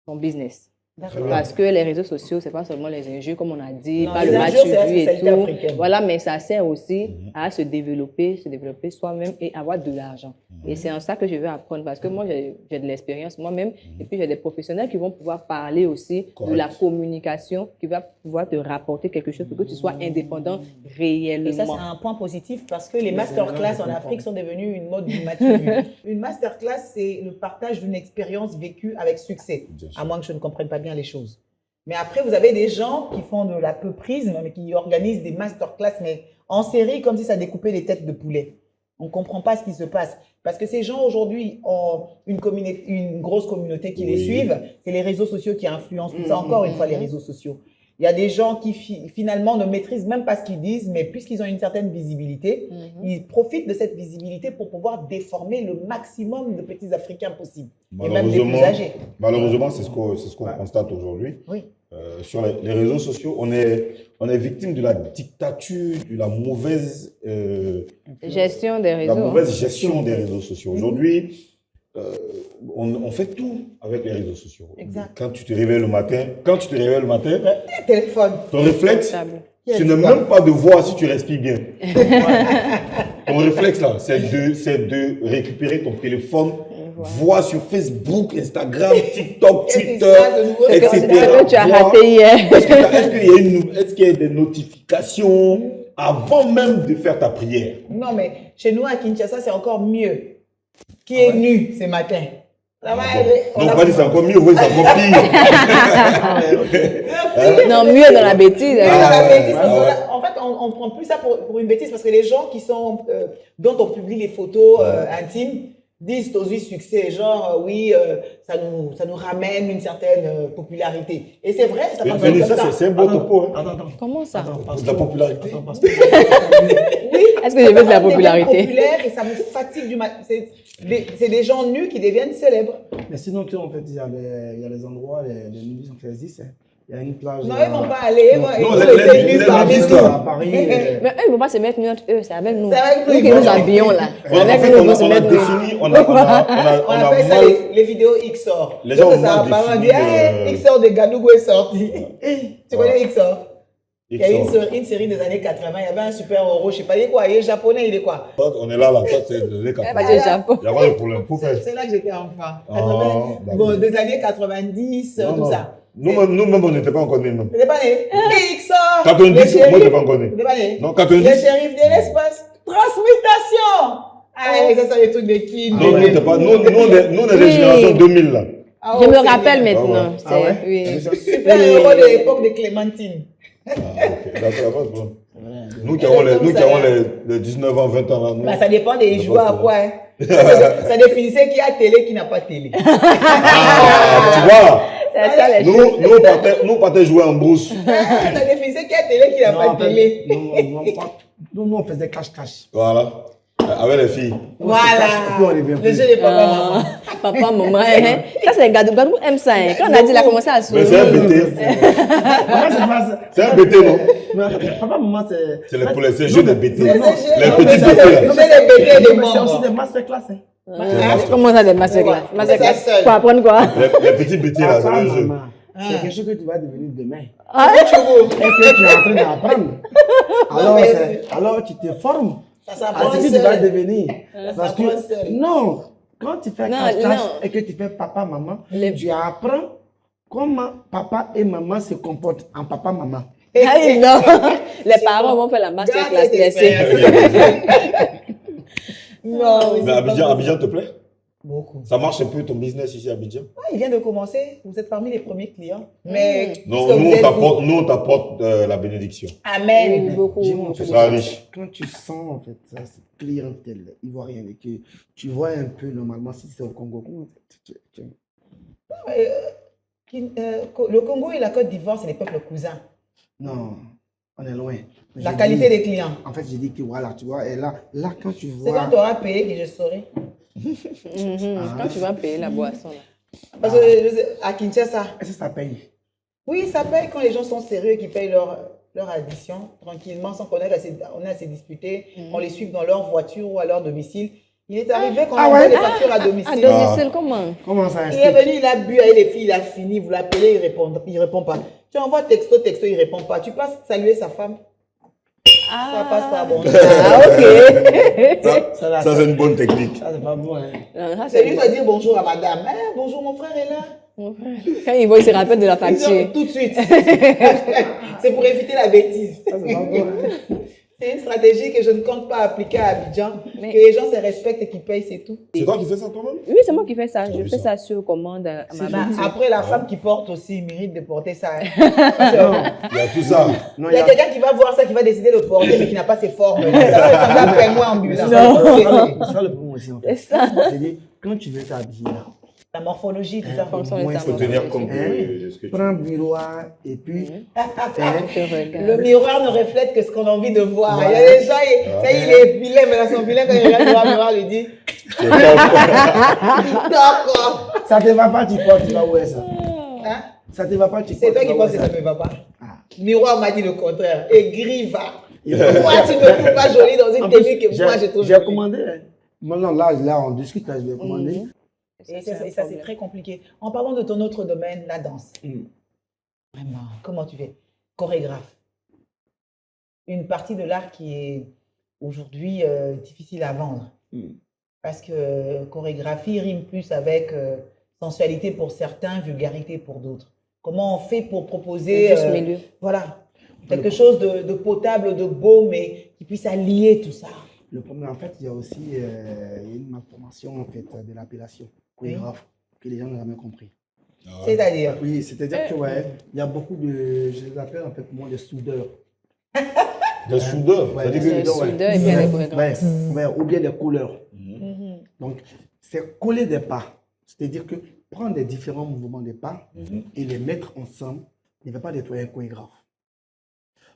[SPEAKER 3] ton business.
[SPEAKER 4] D'accord.
[SPEAKER 3] Parce que les réseaux sociaux, c'est pas seulement les injures, comme on a dit,
[SPEAKER 4] Non,
[SPEAKER 3] pas
[SPEAKER 4] les
[SPEAKER 3] le match
[SPEAKER 4] injures, c'est la
[SPEAKER 3] vu et
[SPEAKER 4] spécialité
[SPEAKER 3] tout.
[SPEAKER 4] africaine.
[SPEAKER 3] Voilà, mais ça sert aussi à se développer soi-même et avoir de l'argent. Et c'est en ça que je veux apprendre parce que moi, j'ai de l'expérience moi-même et puis j'ai des professionnels qui vont pouvoir parler aussi de la communication, qui va pouvoir te rapporter quelque chose pour que tu sois indépendant réellement.
[SPEAKER 4] Et ça, c'est un point positif parce que les masterclass en Afrique sont devenus une mode du matin. Une masterclass, c'est le partage d'une expérience vécue avec succès,
[SPEAKER 5] Bien sûr.
[SPEAKER 4] à moins que je ne comprenne pas bien les choses. Mais après, vous avez des gens qui font de la peuprisme, mais qui organisent des masterclass, mais en série, comme si ça découpait des têtes de poulet. On ne comprend pas ce qui se passe. Parce que ces gens, aujourd'hui, ont une grosse communauté qui les
[SPEAKER 5] Oui.
[SPEAKER 4] suivent. C'est les réseaux sociaux qui influencent tout ça. Encore une fois, les réseaux sociaux. Il y a des gens qui finalement ne maîtrisent même pas ce qu'ils disent, mais puisqu'ils ont une certaine visibilité, ils profitent de cette visibilité pour pouvoir déformer le maximum de petits Africains possibles. Et même des plus âgés.
[SPEAKER 5] Malheureusement, c'est ce qu'on constate aujourd'hui.
[SPEAKER 4] Oui.
[SPEAKER 5] Sur les réseaux sociaux, on est victime de la dictature, de la mauvaise,
[SPEAKER 3] Gestion des réseaux.
[SPEAKER 5] la mauvaise gestion des réseaux sociaux. Aujourd'hui, on fait tout avec les réseaux sociaux.
[SPEAKER 4] Exact.
[SPEAKER 5] Quand tu te réveilles le matin,
[SPEAKER 4] Téléphone.
[SPEAKER 5] ton réflexe,
[SPEAKER 3] Table.
[SPEAKER 5] tu n'as même pas de voir si tu respires bien. Ton réflexe là, c'est de récupérer ton téléphone, voir sur Facebook, Instagram, TikTok,
[SPEAKER 4] Qu'est-ce
[SPEAKER 5] Twitter,
[SPEAKER 4] qui se passe de nouveau?
[SPEAKER 3] C'est
[SPEAKER 5] etc.
[SPEAKER 3] ce que tu as
[SPEAKER 5] Voir
[SPEAKER 3] raté hier.
[SPEAKER 5] Est-ce qu'il y a des notifications avant même de faire ta prière?
[SPEAKER 4] Non, mais chez nous, à Kinshasa, c'est encore mieux. Qui est nu ce matin? Là-bas, on
[SPEAKER 5] Donc,
[SPEAKER 4] a-
[SPEAKER 5] on va dire c'est encore mieux, oui, c'est encore pire.
[SPEAKER 3] Non, mieux dans la bêtise.
[SPEAKER 4] Oui,
[SPEAKER 5] Ah,
[SPEAKER 4] dans la
[SPEAKER 5] ouais,
[SPEAKER 4] bêtise,
[SPEAKER 5] ouais,
[SPEAKER 4] parce que
[SPEAKER 5] ouais.
[SPEAKER 4] là, en fait, on prend plus ça pour une bêtise parce que les gens qui sont, dont on publie les photos intimes, disent aux succès, genre, oui, ça nous ramène une certaine popularité. Et c'est vrai, ça fonctionne comme ça.
[SPEAKER 5] C'est un bon topo. Hein.
[SPEAKER 6] Attends.
[SPEAKER 3] Comment ça?
[SPEAKER 5] De la popularité.
[SPEAKER 6] Attends, parce que...
[SPEAKER 4] Oui,
[SPEAKER 3] Est-ce que je veux de la
[SPEAKER 4] ça me devient
[SPEAKER 3] popularité?
[SPEAKER 4] populaire et ça me fatigue du matin. C'est des gens nus qui deviennent célèbres.
[SPEAKER 6] Mais sinon, en fait, il y a les endroits, les nudistes qui existent. Hein. Il y a une plage...
[SPEAKER 4] Non, ils ne vont pas aller.
[SPEAKER 5] Non,
[SPEAKER 4] Ils vont
[SPEAKER 5] les
[SPEAKER 4] rester nus
[SPEAKER 5] nudistes,
[SPEAKER 4] parmi
[SPEAKER 5] là.
[SPEAKER 4] nous.
[SPEAKER 6] à Paris.
[SPEAKER 3] Mais eux, ils ne vont pas se mettre nus entre eux, c'est avec nous.
[SPEAKER 4] C'est avec nous,
[SPEAKER 3] Nous
[SPEAKER 4] ils
[SPEAKER 3] qui
[SPEAKER 4] vont-
[SPEAKER 3] nous habillons là. C'est
[SPEAKER 5] En
[SPEAKER 3] avec
[SPEAKER 5] fait,
[SPEAKER 3] nous,
[SPEAKER 5] on
[SPEAKER 3] ils vont se
[SPEAKER 5] a
[SPEAKER 3] mettre nus.
[SPEAKER 5] défini, on
[SPEAKER 4] On
[SPEAKER 5] a
[SPEAKER 4] appelle ça
[SPEAKER 5] mal...
[SPEAKER 4] les vidéos XOR.
[SPEAKER 5] Les gens
[SPEAKER 4] Donc,
[SPEAKER 5] ont
[SPEAKER 4] ça
[SPEAKER 5] mal
[SPEAKER 4] apparemment dit,
[SPEAKER 5] défini,
[SPEAKER 4] XOR de Gadougou est sorti. Tu connais XOR? Il y a
[SPEAKER 5] XOR.
[SPEAKER 4] une série des années 80, il y avait un super-héros, je ne sais pas, il est quoi? Il est japonais, il est quoi?
[SPEAKER 5] Toi, on est là, toi, c'est les
[SPEAKER 3] Elle
[SPEAKER 5] 80.
[SPEAKER 3] va dire Japon.
[SPEAKER 5] Il n'y a pas de problème. Faut faire.
[SPEAKER 4] C'est là que j'étais enfant.
[SPEAKER 5] Ah,
[SPEAKER 4] Bon, des années 90,
[SPEAKER 5] Non,
[SPEAKER 4] tout
[SPEAKER 5] non.
[SPEAKER 4] ça.
[SPEAKER 5] Nous-mêmes, on n'était pas encore nés. Même.
[SPEAKER 4] Vous n'êtes pas né? XOR!
[SPEAKER 5] 90,
[SPEAKER 4] les
[SPEAKER 5] moi, je
[SPEAKER 4] shérifs.
[SPEAKER 5] n'étais pas encore né.
[SPEAKER 4] Vous n'êtes pas né?
[SPEAKER 5] Non, 90.
[SPEAKER 4] Les shérifs de l'espace. Transmutation! Ah, ça, c'est les trucs de qui?
[SPEAKER 5] Non, nous, n'était pas. Nous, on est les générations 2000 là.
[SPEAKER 4] Ah,
[SPEAKER 3] Je
[SPEAKER 4] oh,
[SPEAKER 3] me
[SPEAKER 4] c'est
[SPEAKER 3] rappelle
[SPEAKER 4] bien.
[SPEAKER 3] maintenant.
[SPEAKER 6] Ah ouais?
[SPEAKER 3] C'est- oui.
[SPEAKER 4] Super-héros de l'époque de Clémentine.
[SPEAKER 5] Ah, ok. D'accord, pas de problème.
[SPEAKER 6] Ouais.
[SPEAKER 5] Nous qui avons les 19 ans, 20 ans là. nous-
[SPEAKER 4] Bah, ça dépend des
[SPEAKER 5] C'est
[SPEAKER 4] joueurs
[SPEAKER 5] pas
[SPEAKER 4] à quoi. Hein. Ça définissait qui a télé, qui n'a pas télé.
[SPEAKER 5] Ah, tu vois,
[SPEAKER 3] C'est ça les choses.
[SPEAKER 5] nous, on partait jouer en brousse.
[SPEAKER 4] Ça définissait qui a télé, qui n'a
[SPEAKER 6] Non,
[SPEAKER 4] pas
[SPEAKER 6] en fait,
[SPEAKER 4] télé.
[SPEAKER 6] nous, on faisait cache-cache.
[SPEAKER 5] Voilà. Avec les filles.
[SPEAKER 4] Voilà.
[SPEAKER 6] Et puis on revient
[SPEAKER 4] Le
[SPEAKER 6] plus.
[SPEAKER 4] jeu des papa-maman.
[SPEAKER 3] Papa, maman, hein. Ça c'est Gadou. Gadou aime ça. Hein. Quand on a dit, il a commencé à
[SPEAKER 5] Mais c'est un
[SPEAKER 3] sourire.
[SPEAKER 5] BT.
[SPEAKER 6] Papa, c'est pas...
[SPEAKER 5] C'est un BT, non?
[SPEAKER 6] Papa, maman, c'est...
[SPEAKER 5] C'est le jeu des BT.
[SPEAKER 4] C'est
[SPEAKER 5] Les
[SPEAKER 4] le
[SPEAKER 5] petits
[SPEAKER 4] jeu
[SPEAKER 5] BT là.
[SPEAKER 4] des bébés et des
[SPEAKER 6] Mais c'est aussi
[SPEAKER 4] membres.
[SPEAKER 6] des masterclass. Hein.
[SPEAKER 3] Comment ça, des masterclass?
[SPEAKER 4] Ouais.
[SPEAKER 3] Masterclass.
[SPEAKER 4] C'est ça seul.
[SPEAKER 3] Pour apprendre quoi?
[SPEAKER 5] Les petits BT là, c'est
[SPEAKER 6] Papa,
[SPEAKER 5] le jeu.
[SPEAKER 6] maman, c'est quelque chose que tu vas devenir demain.
[SPEAKER 4] Tu vois.
[SPEAKER 6] Et que tu es en train d'apprendre. Alors,
[SPEAKER 4] mais
[SPEAKER 6] alors, tu te formes.
[SPEAKER 4] Ça
[SPEAKER 6] À
[SPEAKER 4] s'apprend
[SPEAKER 6] ce que tu vas
[SPEAKER 4] seul.
[SPEAKER 6] devenir. Parce que,
[SPEAKER 4] s'apprend seul.
[SPEAKER 6] non, quand tu fais
[SPEAKER 3] Non,
[SPEAKER 6] cache-cache
[SPEAKER 3] non.
[SPEAKER 6] et que tu fais papa, maman,
[SPEAKER 3] Les-
[SPEAKER 6] tu apprends comment papa et maman se comportent en papa, maman.
[SPEAKER 3] Ah, non. Les parents vont faire la
[SPEAKER 4] Garde
[SPEAKER 3] masterclass.
[SPEAKER 4] cette
[SPEAKER 3] laissez.
[SPEAKER 4] expérience. Non,
[SPEAKER 5] Mais Abidjan te plaît?
[SPEAKER 4] Beaucoup.
[SPEAKER 5] Ça marche un peu ton business ici à Abidjan?
[SPEAKER 4] Ah, il vient de commencer. Vous êtes parmi les premiers clients. Mais
[SPEAKER 5] Non,
[SPEAKER 4] ce que
[SPEAKER 5] nous
[SPEAKER 4] vous
[SPEAKER 5] on
[SPEAKER 4] êtes,
[SPEAKER 5] t'apporte, nous, on t'apporte la bénédiction.
[SPEAKER 3] Oui,
[SPEAKER 4] Amen.
[SPEAKER 3] beaucoup.
[SPEAKER 6] Dis-moi,
[SPEAKER 5] Tu seras riche.
[SPEAKER 6] quand tu sens en fait cette clientèle ivoirienne et que tu vois un peu normalement si c'est au Congo, comment
[SPEAKER 4] Le Congo et la Côte d'Ivoire, c'est des peuples cousins.
[SPEAKER 6] non, on est loin.
[SPEAKER 4] La
[SPEAKER 6] Je
[SPEAKER 4] qualité
[SPEAKER 6] dis-
[SPEAKER 4] des clients.
[SPEAKER 6] En fait, j'ai dit que voilà, tu vois, et là quand tu
[SPEAKER 4] C'est
[SPEAKER 6] vois.
[SPEAKER 4] quand tu auras payé que je saurai.
[SPEAKER 3] Quand tu vas payer la boisson. Là.
[SPEAKER 4] Parce que à Kinshasa,
[SPEAKER 6] Est-ce que ça paye?
[SPEAKER 4] oui, ça paye quand les gens sont sérieux et qu'ils payent leur addition tranquillement, sans qu'on ait à se disputer. On les suit dans leur voiture ou à leur domicile. Il est arrivé qu'on
[SPEAKER 6] Ah
[SPEAKER 4] envoie
[SPEAKER 6] ouais?
[SPEAKER 4] les factures à
[SPEAKER 3] À
[SPEAKER 4] domicile.
[SPEAKER 3] domicile, comment?
[SPEAKER 6] Comment ça
[SPEAKER 4] Il est venu, il a bu avec les filles, il a fini, vous l'appelez, il répond pas. Tu envoies texto, il répond pas. Tu passes saluer sa femme, ça passe pas bon.
[SPEAKER 3] Ah, ok.
[SPEAKER 5] Ça, c'est une bonne technique.
[SPEAKER 6] Ça, c'est pas bon. Hein.
[SPEAKER 3] Ah,
[SPEAKER 4] C'est lui qui va dire bonjour à madame. Eh, bonjour, mon frère est là.
[SPEAKER 3] Quand il voit, il se rappelle de la
[SPEAKER 4] Ils
[SPEAKER 3] facture.
[SPEAKER 4] ont tout de suite. C'est pour éviter la bêtise.
[SPEAKER 6] Ça, c'est pas bon. Hein.
[SPEAKER 4] C'est une stratégie que je ne compte pas appliquer à Abidjan.
[SPEAKER 3] Mais-
[SPEAKER 4] Que les gens se respectent et qu'ils payent, c'est tout.
[SPEAKER 5] C'est toi qui fais ça toi-même?
[SPEAKER 3] Oui, c'est moi qui fais ça. Je
[SPEAKER 5] vu
[SPEAKER 3] fais
[SPEAKER 5] ça.
[SPEAKER 3] ça sur commande à ma
[SPEAKER 4] Bah,
[SPEAKER 3] boutique.
[SPEAKER 4] après, la femme qui porte aussi mérite de porter ça. Hein. Parce que,
[SPEAKER 5] Il y a tout ça.
[SPEAKER 6] Non,
[SPEAKER 4] il y a quelqu'un qui va voir ça, qui va décider de le porter, mais qui n'a pas ses formes. Ça va ressembler à un pingouin ambulant.
[SPEAKER 6] C'est ça le problème aussi en fait.
[SPEAKER 3] C'est ça.
[SPEAKER 6] C'est-à-dire, quand tu veux t'habiller, là,
[SPEAKER 4] La morphologie, tout ça.
[SPEAKER 3] Fonction de
[SPEAKER 6] Moins
[SPEAKER 3] ta
[SPEAKER 5] Il faut tenir
[SPEAKER 3] morphologie.
[SPEAKER 5] compte de ce que tu
[SPEAKER 6] prends un miroir et puis
[SPEAKER 3] Je regarde.
[SPEAKER 4] Le miroir ne reflète que ce qu'on a envie de voir. Il y a des gens, il est vilain, mais là, son vilain, quand il regarde le miroir, il dit
[SPEAKER 5] fais. D'accord.
[SPEAKER 4] d'accord.
[SPEAKER 6] ça te va pas, tu portes, tu vas où est ça?
[SPEAKER 4] Hein?
[SPEAKER 6] Ça te va pas, tu portes.
[SPEAKER 4] C'est toi
[SPEAKER 6] tu
[SPEAKER 4] qui
[SPEAKER 6] vas où
[SPEAKER 4] penses que
[SPEAKER 6] est
[SPEAKER 4] ça ne me va pas.
[SPEAKER 6] Ah.
[SPEAKER 4] Miroir m'a dit le contraire. Et gris va.
[SPEAKER 6] Et
[SPEAKER 4] Pourquoi tu ne me trouves pas jolie dans une
[SPEAKER 6] en plus,
[SPEAKER 4] tenue que moi je trouve
[SPEAKER 6] j'ai
[SPEAKER 4] jolie?
[SPEAKER 6] commandé. Hein. Maintenant, là, on discute, là, je vais commander.
[SPEAKER 4] Et ça, c'est très compliqué. En parlant de ton autre domaine, la danse.
[SPEAKER 6] Mm.
[SPEAKER 4] Vraiment, comment tu fais? Chorégraphe. Une partie de l'art qui est aujourd'hui difficile à vendre.
[SPEAKER 6] Mm.
[SPEAKER 4] Parce que chorégraphie rime plus avec sensualité pour certains, vulgarité pour d'autres. Comment on fait pour proposer
[SPEAKER 3] Juste milieu.
[SPEAKER 4] voilà, quelque chose de potable, de beau, mais qui puisse allier tout ça?
[SPEAKER 6] Le problème, en fait, il y a aussi il y a une malformation en fait, de l'appellation chorégraphe que les gens n'ont jamais compris.
[SPEAKER 4] C'est-à-dire,
[SPEAKER 6] Oui, c'est-à-dire que ouais, il y a beaucoup de, je les appelle en fait moi des soudeurs.
[SPEAKER 5] Des soudeurs.
[SPEAKER 6] Ouais,
[SPEAKER 5] Ça dit
[SPEAKER 6] des
[SPEAKER 5] que-
[SPEAKER 3] Les soudeurs et bien les chorégraphes.
[SPEAKER 6] Ouais, ou bien des couleurs.
[SPEAKER 4] mhm.
[SPEAKER 6] Donc, c'est coller des pas. C'est-à-dire que prendre des différents mouvements des pas et les mettre ensemble ne va pas nettoyer un chorégraphe.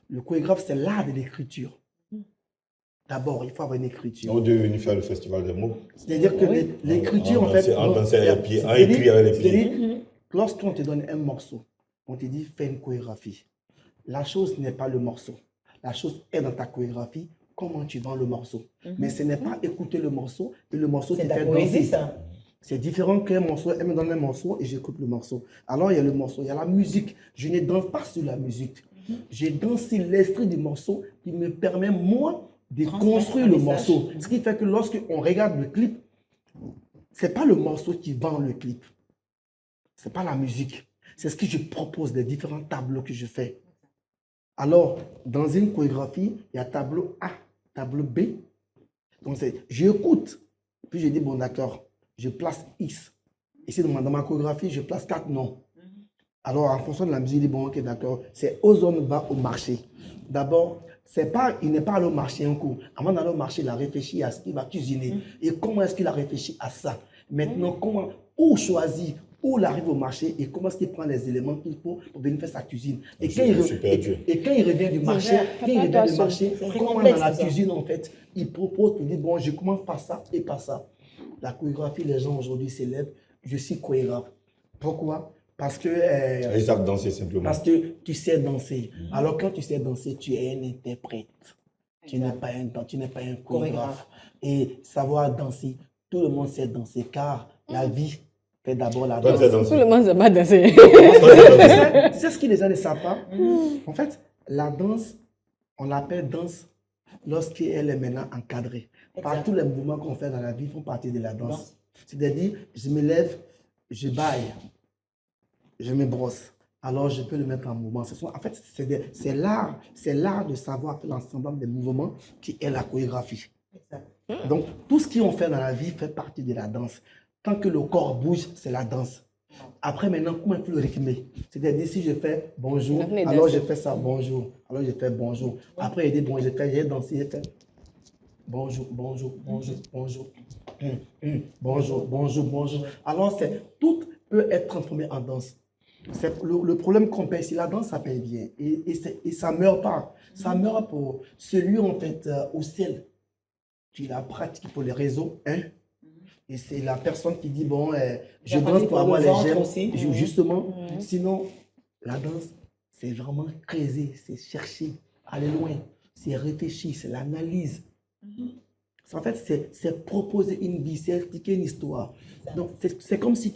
[SPEAKER 6] Le chorégraphe, c'est l'art de l'écriture. D'abord, il faut avoir une écriture.
[SPEAKER 5] On devait venir faire le festival des mots.
[SPEAKER 6] C'est-à-dire que l'écriture, en fait...
[SPEAKER 5] En danser avec les pieds, en écrit avec les pieds.
[SPEAKER 6] C'est-à-dire, lorsqu'on te donne un morceau, on te dit fais une chorégraphie. La chose n'est pas le morceau. La chose est dans ta chorégraphie, comment tu vends le morceau. Mais ce n'est pas écouter le morceau et le morceau qui fait danser.
[SPEAKER 4] Ça.
[SPEAKER 6] C'est différent qu'un morceau, elle me donne un morceau et j'écoute le morceau. Alors il y a le morceau, il y a la musique. Je ne danse pas sur la musique. Je danse sur l'esprit du morceau qui me permet, moi, de construire le morceau. Ce qui fait que lorsqu'on regarde le clip, ce n'est pas le morceau qui vend le clip. Ce n'est pas la musique. C'est ce que je propose, les différents tableaux que je fais. Alors, dans une chorégraphie, il y a tableau A, tableau B. Donc, j'écoute. Puis je dis, bon, d'accord, je place X. Ici, dans ma chorégraphie, je place 4 noms. Alors, en fonction de la musique, je dis, bon, ok, d'accord, c'est Ozone va au marché. D'abord, il n'est pas allé au marché un coup. Avant d'aller au marché, il a réfléchi à ce qu'il va cuisiner. Et comment est-ce qu'il a réfléchi à ça? Maintenant, où choisir, où il arrive au marché et comment est-ce qu'il prend les éléments qu'il faut pour venir faire sa cuisine. Et quand il revient du marché, comment dans la cuisine, en fait, il propose, il dit, bon, je commence par ça et par ça. La chorégraphie, les gens aujourd'hui s'élèvent, je suis chorégraphe. Pourquoi? Parce que,
[SPEAKER 5] Ils savent danser simplement.
[SPEAKER 6] Parce que tu sais danser. Alors quand tu sais danser, tu es un interprète. Tu n'es pas un chorégraphe. Et savoir danser, tout le monde sait danser car la vie fait d'abord la danse.
[SPEAKER 3] Tout le monde ne sait pas danser.
[SPEAKER 6] C'est ce que les gens ne savent pas. En fait, la danse, on l'appelle danse lorsqu'elle est maintenant encadrée. Par tous les mouvements qu'on fait dans la vie font partie de la danse. C'est-à-dire, je me lève, je baille, je me brosse. Alors, je peux le mettre en mouvement. En fait, c'est l'art de savoir faire l'ensemble des mouvements qui est la chorégraphie. Donc, tout ce qu'on fait dans la vie fait partie de la danse. Tant que le corps bouge, c'est la danse. Après, maintenant, comment il faut le rythmer? C'est-à-dire, si je fais bonjour, alors je fais ça, bonjour. Alors, je fais bonjour. Après, il dit, bon, j'ai dansé, j'ai fait bonjour, bonjour, bonjour, bonjour. Bonjour, bonjour, bonjour. Alors, tout peut être transformé en danse. Le problème qu'on paye, c'est la danse, ça paye bien. Et ça ne meurt pas. Ça meurt pour celui, en fait, au ciel, qui la pratique pour les réseaux. Hein? Et c'est la personne qui dit, bon, je danse pour avoir les gemmes. Justement, sinon, la danse, c'est vraiment creuser, c'est chercher, aller loin, c'est réfléchir, c'est l'analyse. En fait, c'est proposer une vie, c'est expliquer une histoire. Donc, c'est comme si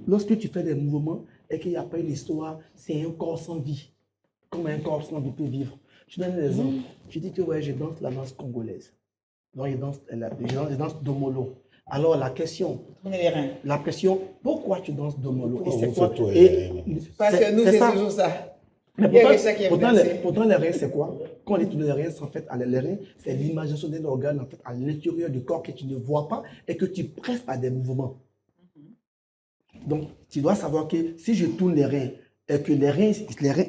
[SPEAKER 6] lorsque tu fais des mouvements et qu'il n'y a pas une histoire, c'est un corps sans vie. Comme un corps sans vie peut vivre. Je donne un exemple. Je dis que ouais, je danse la danse congolaise. Donc, je danse Domolo. Alors, la question, pourquoi tu danses Domolo? Et c'est quoi?
[SPEAKER 4] Parce que nous, c'est toujours ça.
[SPEAKER 6] Mais pourtant, les reins, c'est quoi? Quand on dit les reins, en fait, les reins, c'est l'imagination d'un organe en fait, à l'intérieur du corps que tu ne vois pas et que tu presses à des mouvements. Donc, tu dois savoir que si je tourne les reins, et que les reins,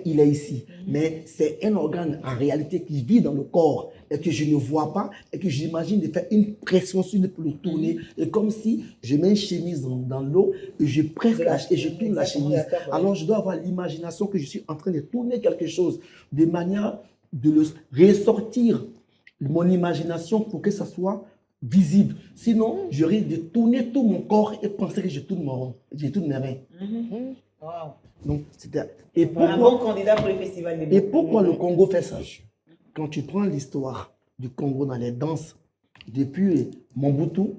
[SPEAKER 6] il est ici, mais c'est un organe en réalité qui vit dans le corps et que je ne vois pas et que j'imagine de faire une pression sur pour le tourner. Et comme si je mets une chemise dans l'eau et je presse et je tourne la chemise. Alors, je dois avoir l'imagination que je suis en train de tourner quelque chose de manière de le ressortir, mon imagination pour que ça soit visible. Sinon, je risque de tourner tout mon corps et penser que je tourne mes reins.
[SPEAKER 4] Wow.
[SPEAKER 6] Donc,
[SPEAKER 4] un bon candidat pour le festival des
[SPEAKER 6] Et pourquoi le Congo fait ça? Quand tu prends l'histoire du Congo dans les danses, depuis Mobutu,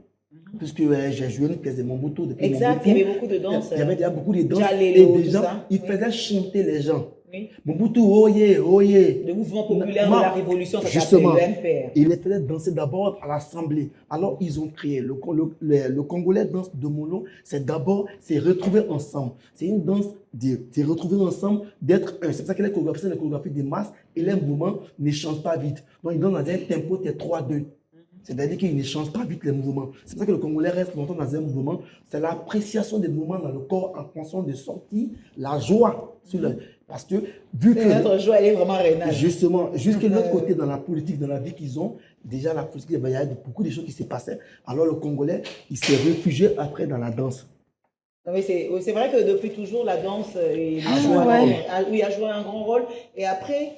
[SPEAKER 6] puisque j'ai joué une pièce de Mobutu depuis
[SPEAKER 4] Exact, il y avait beaucoup de danses.
[SPEAKER 6] Il y avait déjà beaucoup de danses.
[SPEAKER 4] Jalelo,
[SPEAKER 6] et des gens, ils faisaient chanter les gens. Oui. Mobutu, oye, oye.
[SPEAKER 4] Le mouvement populaire de la révolution, ça
[SPEAKER 6] justement,
[SPEAKER 4] s'appelle
[SPEAKER 6] il les faisait danser d'abord à l'Assemblée. Alors, ils ont créé le Congolais danse de Molo. C'est d'abord, c'est retrouver ensemble. C'est une danse de retrouver ensemble, d'être un. C'est pour ça que les chorégraphies de masse et les mouvements ne changent pas vite. Donc, ils dansent dans un tempo, c'est 3-2. C'est-à-dire qu'il ne change pas vite les mouvements. C'est pour ça que le Congolais reste longtemps dans un mouvement. C'est l'appréciation des mouvements dans le corps en fonction de sortir la joie. Parce que, vu que.
[SPEAKER 4] Notre joie, elle est vraiment rénale.
[SPEAKER 6] Justement, jusque l'autre côté, dans la politique, dans la vie qu'ils ont, déjà la politique, il y a beaucoup de choses qui se passaient. Alors le Congolais, il s'est réfugié après dans la danse.
[SPEAKER 4] Non, mais c'est vrai que depuis toujours, la danse a joué un grand rôle. Et après,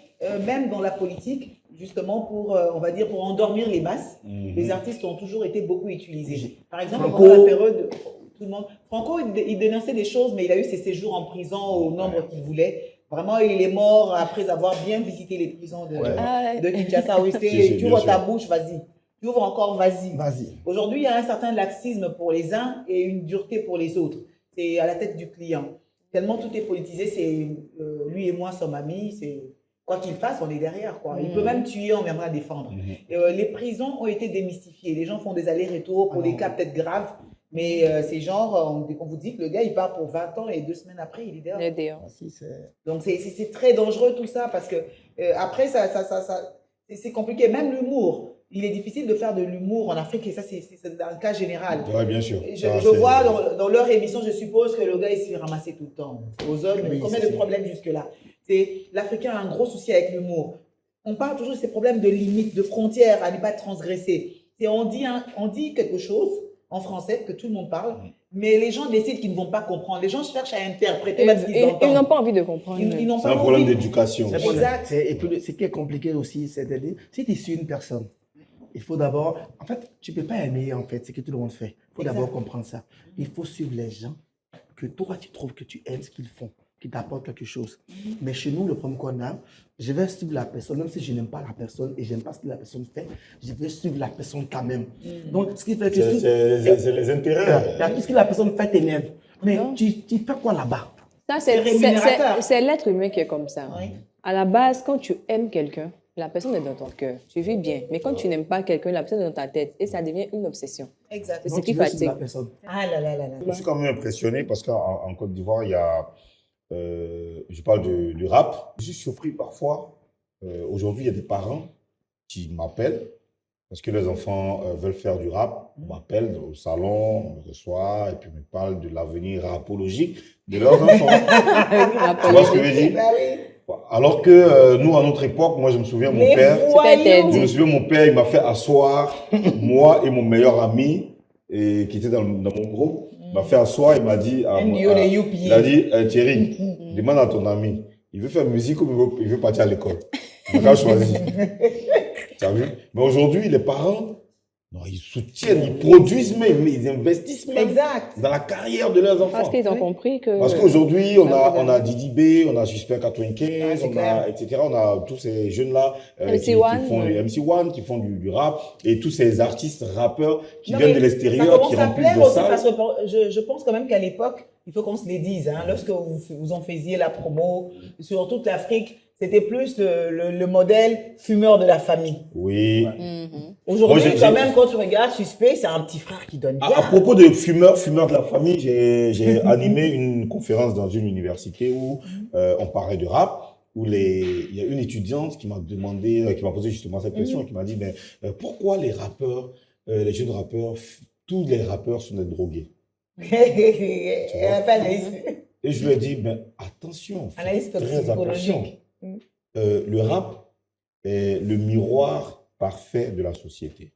[SPEAKER 4] même dans la politique, justement, on va dire, pour endormir les masses, les artistes ont toujours été beaucoup utilisés. Par exemple, pendant la période, tout le monde, Franco, il dénonçait des choses, mais il a eu ses séjours en prison au nombre qu'il voulait. Vraiment, il est mort après avoir bien visité les prisons de Kinshasa. Oui, tu ouvres ta bouche, vas-y. Tu ouvres encore, vas-y. Aujourd'hui, il y a un certain laxisme pour les uns et une dureté pour les autres. C'est à la tête du client. Tellement tout est politisé, c'est lui et moi sommes amis, c'est quoi qu'il fasse, on est derrière, quoi. Il peut même tuer, on viendra défendre. Les prisons ont été démystifiées. Les gens font des allers-retours pour des cas peut-être graves, mais c'est genre, on vous dit que le gars, il part pour 20 ans et 2 semaines après, il est dehors. Donc c'est très dangereux tout ça, parce que après, c'est compliqué. Même l'humour. Il est difficile de faire de l'humour en Afrique, et ça, c'est un cas général.
[SPEAKER 5] Oui, bien sûr.
[SPEAKER 4] Je vois dans leur émission, je suppose que le gars, il se fait ramasser tout le temps. Aux hommes, combien de problèmes jusque-là? L'Africain a un gros souci avec l'humour. On parle toujours de ces problèmes de limites, de frontières à ne pas transgresser. On dit quelque chose en français que tout le monde parle, mais les gens décident qu'ils ne vont pas comprendre. Les gens cherchent à interpréter même ce qu'ils entendent.
[SPEAKER 3] Ils n'ont pas envie de comprendre.
[SPEAKER 5] C'est un problème d'éducation.
[SPEAKER 6] Exact. Et puis, ce qui est compliqué aussi, c'est-à-dire, si tu suis une personne, il faut d'abord, en fait, tu ne peux pas aimer, en fait, ce que tout le monde fait. Il faut d'abord comprendre ça. Il faut suivre les gens que toi, tu trouves que tu aimes ce qu'ils font, qui t'apportent quelque chose. Mais chez nous, le problème qu'on a, je vais suivre la personne, même si je n'aime pas la personne et je n'aime pas ce que la personne fait, je vais suivre la personne quand même. Donc, ce qui fait que...
[SPEAKER 5] C'est les intérêts.
[SPEAKER 6] Tout ce que la personne fait t'énerve. Mais tu fais quoi là-bas?
[SPEAKER 3] Ça, c'est l'être humain qui est comme ça. Oui. À la base, quand tu aimes quelqu'un, la personne est dans ton cœur, tu vis bien. Mais quand tu n'aimes pas quelqu'un, la personne est dans ta tête et ça devient une obsession.
[SPEAKER 4] Exact.
[SPEAKER 3] C'est ce qui fatigue.
[SPEAKER 4] Ah là là là là.
[SPEAKER 5] Je suis quand même impressionné parce qu'en Côte d'Ivoire, il y a, je parle du rap. Je suis surpris parfois. Aujourd'hui, il y a des parents qui m'appellent parce que les enfants veulent faire du rap. On m'appelle au salon, on me reçoit et puis on me parle de l'avenir rapologique de leurs enfants. Tu vois ce que je veux dire? Alors que nous, à notre époque, moi, je me souviens, mon père, il m'a fait asseoir, moi et mon meilleur ami, qui était dans mon groupe, m'a fait asseoir, il m'a dit, Thierry, demande à ton ami, il veut faire musique ou il veut partir à l'école? Il m'a choisi. Tu as vu? Mais aujourd'hui, les parents, non, ils soutiennent, ils produisent même, ils investissent même dans la carrière de leurs enfants.
[SPEAKER 3] Parce qu'ils ont compris que...
[SPEAKER 5] Parce qu'aujourd'hui, on a Didi B, on a Suspect 95, etc. On a tous ces jeunes-là qui font du MC1, qui font du rap, et tous ces artistes rappeurs qui viennent de l'extérieur, qui remplissent de ça.
[SPEAKER 4] Parce que je pense quand même qu'à l'époque, il faut qu'on se les dise, hein, lorsque vous en faisiez la promo sur toute l'Afrique, c'était plus le modèle fumeur de la famille.
[SPEAKER 5] Oui.
[SPEAKER 4] Aujourd'hui, quand même, quand tu regardes Suspect, c'est un petit frère qui donne bien.
[SPEAKER 5] À propos de fumeur de la famille, j'ai animé une conférence dans une université où on parlait de rap, où il y a une étudiante qui m'a posé justement cette question, et qui m'a dit, mais pourquoi les rappeurs, les jeunes rappeurs, tous les rappeurs sont des drogués? Et je lui ai dit, attention, très attention. Le rap est le miroir parfait de la société.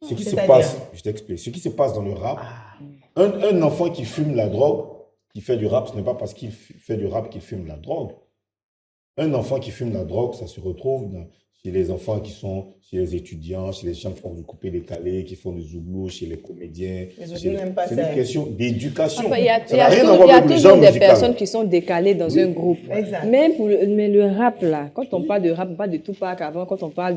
[SPEAKER 5] Ce qui se passe, je t'explique, ce qui se passe dans le rap, un enfant qui fume la drogue, qui fait du rap, ce n'est pas parce qu'il fait du rap qu'il fume la drogue. Un enfant qui fume la drogue, ça se retrouve chez les enfants qui sont chez les étudiants, chez les gens qui font du coupé-décalé, qui font du zouglou, chez les comédiens. C'est une question d'éducation.
[SPEAKER 3] Enfin, il y a toujours des personnes qui sont décalées dans un groupe. Mais le rap, là, quand on parle de rap, on parle de Tupac avant, quand on parle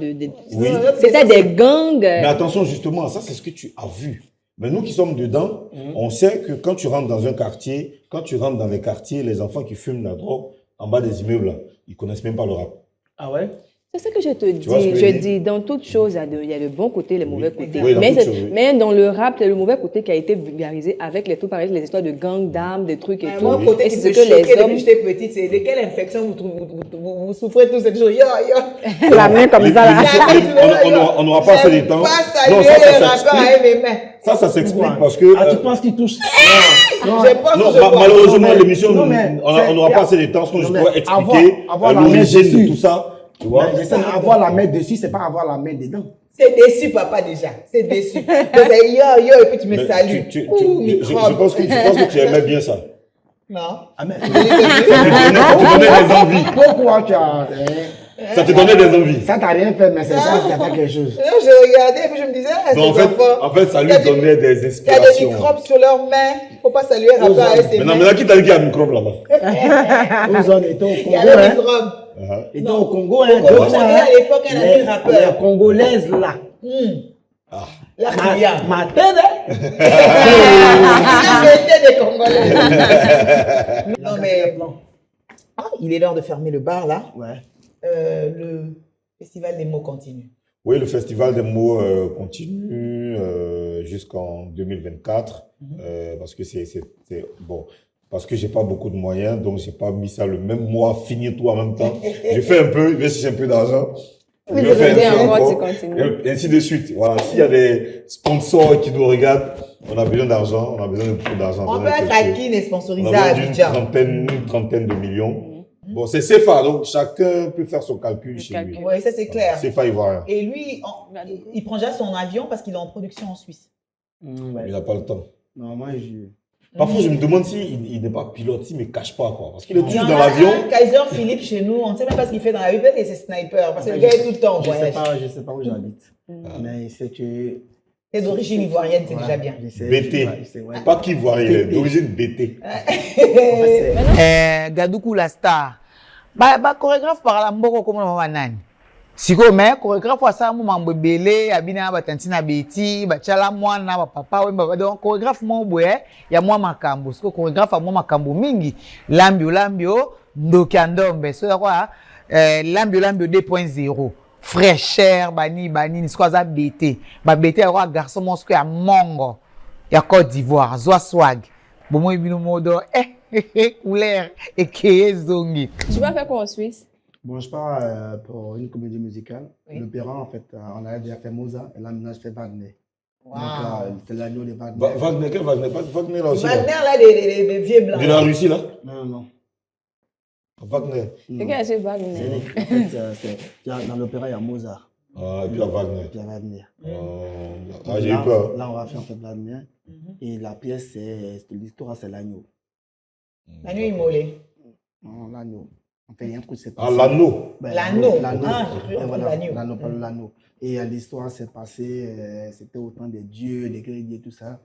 [SPEAKER 3] c'était des gangs.
[SPEAKER 5] Mais attention, justement, ça, c'est ce que tu as vu. Mais nous qui sommes dedans, on sait que quand tu rentres dans un quartier, dans les quartiers, les enfants qui fument la drogue, en bas des immeubles, là, ils ne connaissent même pas le rap.
[SPEAKER 6] Ah ouais?
[SPEAKER 3] C'est ce que je te dis.
[SPEAKER 5] vois ce que
[SPEAKER 3] Je
[SPEAKER 5] je dis?
[SPEAKER 3] dis, dans toute chose, il y a le bon côté et le mauvais côté.
[SPEAKER 5] Oui, dans
[SPEAKER 3] mais,
[SPEAKER 5] toute chose, oui.
[SPEAKER 3] mais dans le rap, c'est le mauvais côté qui a été vulgarisé avec les trucs, pareil, les histoires de gangs d'armes, des trucs et tout.
[SPEAKER 4] Mon côté
[SPEAKER 3] Et
[SPEAKER 4] qui
[SPEAKER 3] c'est
[SPEAKER 4] me
[SPEAKER 3] ce que
[SPEAKER 4] choquait
[SPEAKER 3] les hommes...
[SPEAKER 4] depuis que j'étais petite, c'est de quelle infection vous souffrez tous cette jour.
[SPEAKER 3] La main comme ça, là.
[SPEAKER 5] On n'aura pas assez de temps.
[SPEAKER 4] Pas
[SPEAKER 5] Non,
[SPEAKER 4] saluer
[SPEAKER 5] ça
[SPEAKER 4] les rappeurs
[SPEAKER 5] s'explique.
[SPEAKER 4] avec mes mains.
[SPEAKER 5] Ça s'explique parce que.
[SPEAKER 6] Ah, tu penses qu'il touche? Non,
[SPEAKER 4] Je pense
[SPEAKER 5] Non,
[SPEAKER 4] que je vois.
[SPEAKER 5] malheureusement,
[SPEAKER 6] Non, mais-
[SPEAKER 5] l'émission,
[SPEAKER 6] non, mais
[SPEAKER 5] on n'aura
[SPEAKER 6] c'est-
[SPEAKER 5] pas assez de temps, sinon
[SPEAKER 6] non,
[SPEAKER 5] je
[SPEAKER 6] mais
[SPEAKER 5] pourrais expliquer
[SPEAKER 6] avoir la main
[SPEAKER 5] l'origine de
[SPEAKER 6] dessus.
[SPEAKER 5] tout ça. Tu vois?
[SPEAKER 6] Mais j'essaie d'avoir la main dessus, c'est pas avoir la main dedans.
[SPEAKER 4] C'est déçu, papa, déjà. C'est déçu. Vous avez yo, et puis tu me
[SPEAKER 5] Mais
[SPEAKER 4] salues.
[SPEAKER 5] je
[SPEAKER 4] Microbe.
[SPEAKER 5] pense que tu aimais bien ça.
[SPEAKER 4] Non.
[SPEAKER 6] Ah, mais.
[SPEAKER 5] Ça te donnait des envies.
[SPEAKER 6] Pourquoi tu as.
[SPEAKER 5] Ça te donnait des envies.
[SPEAKER 6] Ça t'a rien fait, mais c'est ça qui a fait quelque chose.
[SPEAKER 4] Non, je regardais et puis je me disais, ah,
[SPEAKER 5] Non,
[SPEAKER 4] ces enfants,
[SPEAKER 5] en fait, ça lui
[SPEAKER 4] il y a des-
[SPEAKER 5] donnait des
[SPEAKER 4] il y a des
[SPEAKER 5] inspirations.
[SPEAKER 4] microbes sur leurs mains. Il ne faut pas saluer un rappeur avec ses mains.
[SPEAKER 5] Maintenant, qui t'a dit qu'il y a un microbe là-bas?
[SPEAKER 6] Aux zones étaient au
[SPEAKER 4] Il y
[SPEAKER 6] Congo,
[SPEAKER 4] a des
[SPEAKER 6] hein.
[SPEAKER 4] microbes.
[SPEAKER 6] Étaient au Congo, hein.
[SPEAKER 4] Congo,
[SPEAKER 6] deux
[SPEAKER 4] j'avais
[SPEAKER 6] mois,
[SPEAKER 4] à l'époque un ami
[SPEAKER 6] Les
[SPEAKER 4] rappeur.
[SPEAKER 6] Congolaises, là.
[SPEAKER 4] La client.
[SPEAKER 6] Ma tête, hein.
[SPEAKER 4] Il des Congolais. Non, mais ah, il est l'heure de fermer le bar, là.
[SPEAKER 6] Ouais.
[SPEAKER 4] Le festival des mots continue.
[SPEAKER 5] Oui, le festival des mots continue jusqu'en 2024 parce que c'est bon. Parce que j'ai pas beaucoup de moyens, donc j'ai pas mis ça le même mois, finir tout en même temps. Je fais un peu, je vais chercher un peu d'argent. Je vais faire un peu
[SPEAKER 3] encore, tu
[SPEAKER 5] encore,
[SPEAKER 3] continues.
[SPEAKER 5] et ainsi de suite. Voilà, s'il y a des sponsors qui nous regardent, on a besoin d'argent, on a besoin de beaucoup d'argent.
[SPEAKER 4] On
[SPEAKER 5] besoin
[SPEAKER 4] peut
[SPEAKER 5] de
[SPEAKER 4] être
[SPEAKER 5] quelque chose.
[SPEAKER 4] acquis et
[SPEAKER 5] On
[SPEAKER 4] sponsorisé
[SPEAKER 5] a
[SPEAKER 4] à
[SPEAKER 5] besoin
[SPEAKER 4] Abidjan.
[SPEAKER 5] d'une trentaine de millions. Bon, c'est CFA, donc chacun peut faire son calcul chez lui.
[SPEAKER 4] Oui, ça c'est clair.
[SPEAKER 5] CFA ivoirien.
[SPEAKER 4] Et lui, il prend déjà son avion parce qu'il est en production en Suisse.
[SPEAKER 6] Ouais.
[SPEAKER 5] Il n'a pas le temps.
[SPEAKER 6] Non, moi, je.
[SPEAKER 5] Parfois, je me demande s'il n'est pas pilote, s'il ne me cache pas, quoi. Parce qu'il est
[SPEAKER 4] Il y
[SPEAKER 5] toujours
[SPEAKER 4] en
[SPEAKER 5] dans
[SPEAKER 4] a
[SPEAKER 5] l'avion.
[SPEAKER 4] un, Kaiser Philippe chez nous, on ne sait même pas ce qu'il fait dans la vie, peut-être que c'est sniper, parce que le gars est tout le temps en voyage.
[SPEAKER 6] Je sais pas où j'habite. Mais c'est que.
[SPEAKER 4] C'est d'origine ivoirienne, c'est
[SPEAKER 6] Voilà,
[SPEAKER 4] déjà bien.
[SPEAKER 6] je sais,
[SPEAKER 5] BT.
[SPEAKER 6] je sais, ouais.
[SPEAKER 5] Pas qu'ivoirien, il est d'origine BT.
[SPEAKER 6] En fait, c'est-
[SPEAKER 4] Gadoukou la star. Bah, chorégraphe par la mboko comme on va nani. Siko mais chorégraphe wa sa mu mambo belé abina ba tantina beti ba chala mwana ba papa we ba donc chorégraphe mo boye ya mwa makambo siko chorégraphe a mwa makambo mingi lambio ndokandombe so ya kwa lambio 2.0 fraîcheur bani siko za bete ba bete ya kwa garçon mo siko ya mongo ya Côte d'Ivoire zwa swag bomo ibino modo couleur et zongi.
[SPEAKER 3] Tu vas faire quoi en Suisse?
[SPEAKER 6] Bon, je pars pour une comédie musicale. L'opéra, en fait, on a déjà fait Mozart et là, maintenant, je fais Wagner.
[SPEAKER 4] Wow.
[SPEAKER 6] Donc, c'est l'agneau de Wagner.
[SPEAKER 5] Wagner, quel Wagner? Pas Wagner là aussi.
[SPEAKER 4] Wagner là des vieux blancs.
[SPEAKER 5] De la Russie là?
[SPEAKER 6] Non.
[SPEAKER 5] Wagner.
[SPEAKER 3] C'est quel c'est Wagner?
[SPEAKER 6] En fait, dans l'opéra, il y a Mozart.
[SPEAKER 5] Ah, et puis à Wagner.
[SPEAKER 6] Et puis il y a Wagner.
[SPEAKER 5] Ah, j'ai eu peur.
[SPEAKER 6] Là, on va faire en fait Wagner. Et la pièce, l'histoire, c'est l'agneau.
[SPEAKER 4] La nuit immolée.
[SPEAKER 6] Non, l'agneau. En fait, il y a un truc, c'est
[SPEAKER 5] Ah, l'anneau.
[SPEAKER 6] Ben,
[SPEAKER 4] L'anneau.
[SPEAKER 6] L'anneau.
[SPEAKER 4] Ah, j'ai
[SPEAKER 6] Et
[SPEAKER 4] cru
[SPEAKER 6] voilà,
[SPEAKER 4] l'agneau.
[SPEAKER 6] l'anneau, pas l'anneau. Et l'histoire s'est passée, c'était au temps des dieux, des grecs et tout ça.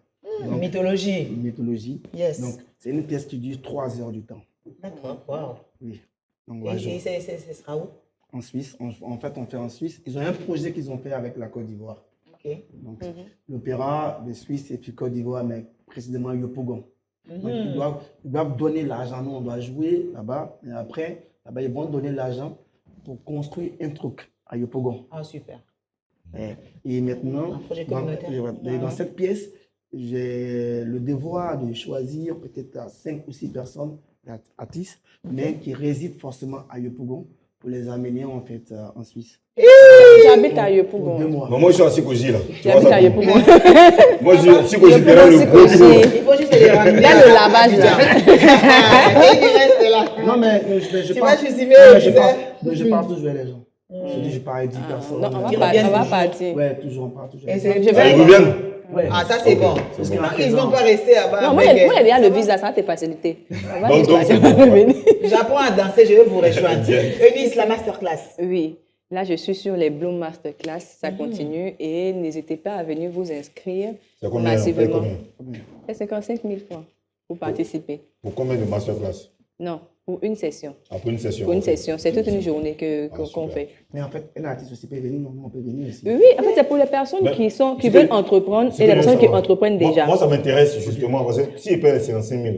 [SPEAKER 6] Donc,
[SPEAKER 4] Mythologie.
[SPEAKER 6] une mythologie.
[SPEAKER 4] Yes.
[SPEAKER 6] Donc, c'est une pièce qui dure 3 heures du temps.
[SPEAKER 4] D'accord, wow.
[SPEAKER 6] Oui. Donc, voilà,
[SPEAKER 4] Et ce sera où?
[SPEAKER 6] en Suisse. En fait, on fait en Suisse. Ils ont un projet qu'ils ont fait avec la Côte d'Ivoire.
[SPEAKER 4] Ok.
[SPEAKER 6] Donc, l'opéra de Suisse et puis Côte d'Ivoire, mais précisément Yopougon. Donc, ils doivent donner l'argent. Nous, on doit jouer là-bas. Et après, là-bas, ils vont donner l'argent pour construire un truc à Yopougon.
[SPEAKER 4] Ah, super.
[SPEAKER 6] Et maintenant,
[SPEAKER 4] Un projet communautaire.
[SPEAKER 6] dans cette pièce, j'ai le devoir de choisir peut-être 5 ou 6 personnes, artistes, mais qui résident forcément à Yopougon pour les amener en fait en Suisse.
[SPEAKER 3] J'habite à
[SPEAKER 6] Pour 2
[SPEAKER 3] Yopougon.
[SPEAKER 6] mois.
[SPEAKER 5] Non, moi je suis à Sikoji là. Tu vois
[SPEAKER 3] J'habite
[SPEAKER 5] ça?
[SPEAKER 3] à Yopougon.
[SPEAKER 5] Moi je suis à Sikoji derrière le gros
[SPEAKER 3] Sikoji.
[SPEAKER 5] gros.
[SPEAKER 4] Il faut juste les ramener.
[SPEAKER 3] Dans le lavage là.
[SPEAKER 4] Et il reste là.
[SPEAKER 6] Non, mais je
[SPEAKER 4] Tu
[SPEAKER 6] pars.
[SPEAKER 4] vas juste y
[SPEAKER 6] Non, mais
[SPEAKER 4] mettre,
[SPEAKER 6] je
[SPEAKER 4] tu
[SPEAKER 6] pars.
[SPEAKER 4] sais.
[SPEAKER 6] Mais je pars toujours vers les gens. Je dis, je pars avec 10 personnes.
[SPEAKER 3] Non, on
[SPEAKER 4] Ils
[SPEAKER 3] va
[SPEAKER 4] reviennent toujours.
[SPEAKER 3] partir.
[SPEAKER 6] Ouais, toujours, on part toujours.
[SPEAKER 4] Et c'est-
[SPEAKER 3] Je
[SPEAKER 5] Ah,
[SPEAKER 3] vais...
[SPEAKER 5] ils reviennent.
[SPEAKER 6] Ouais.
[SPEAKER 4] Ah, ça c'est bon.
[SPEAKER 6] Parce qu'à
[SPEAKER 4] Ils ne
[SPEAKER 6] présent-
[SPEAKER 4] vont pas rester là-bas.
[SPEAKER 3] Non, moi,
[SPEAKER 4] avec,
[SPEAKER 3] il y a déjà le visa, ça va te faciliter. On va
[SPEAKER 5] Donc,
[SPEAKER 3] juste
[SPEAKER 5] donc,
[SPEAKER 3] passer
[SPEAKER 5] c'est
[SPEAKER 3] par
[SPEAKER 5] bon,
[SPEAKER 3] le
[SPEAKER 5] ouais.
[SPEAKER 3] Bénin.
[SPEAKER 4] J'apprends à danser, je vais vous rejoindre.
[SPEAKER 5] Bien.
[SPEAKER 4] Eunice, la masterclass.
[SPEAKER 3] Oui, là je suis sur les Bloom Masterclass, ça continue et n'hésitez pas à venir vous inscrire
[SPEAKER 5] C'est combien? On paye
[SPEAKER 3] massivement.
[SPEAKER 5] combien?
[SPEAKER 3] C'est 55 000 francs pour participer.
[SPEAKER 5] Pour combien de masterclass?
[SPEAKER 3] Non, pour une session.
[SPEAKER 5] Après une session.
[SPEAKER 3] Pour une
[SPEAKER 5] ok.
[SPEAKER 3] session, c'est toute une journée qu'on
[SPEAKER 5] super.
[SPEAKER 3] fait.
[SPEAKER 6] Mais en fait, un artiste aussi peut venir, non, on peut venir aussi.
[SPEAKER 3] Oui, en fait, c'est pour les personnes
[SPEAKER 5] Mais
[SPEAKER 3] qui
[SPEAKER 5] c'est
[SPEAKER 3] veulent
[SPEAKER 5] que-
[SPEAKER 3] entreprendre
[SPEAKER 5] c'est
[SPEAKER 3] et les
[SPEAKER 5] que
[SPEAKER 3] personnes
[SPEAKER 5] ça
[SPEAKER 3] qui
[SPEAKER 5] va.
[SPEAKER 3] entreprennent
[SPEAKER 5] Moi-
[SPEAKER 3] déjà.
[SPEAKER 5] Moi, ça m'intéresse justement parce que si ils payent 55 000,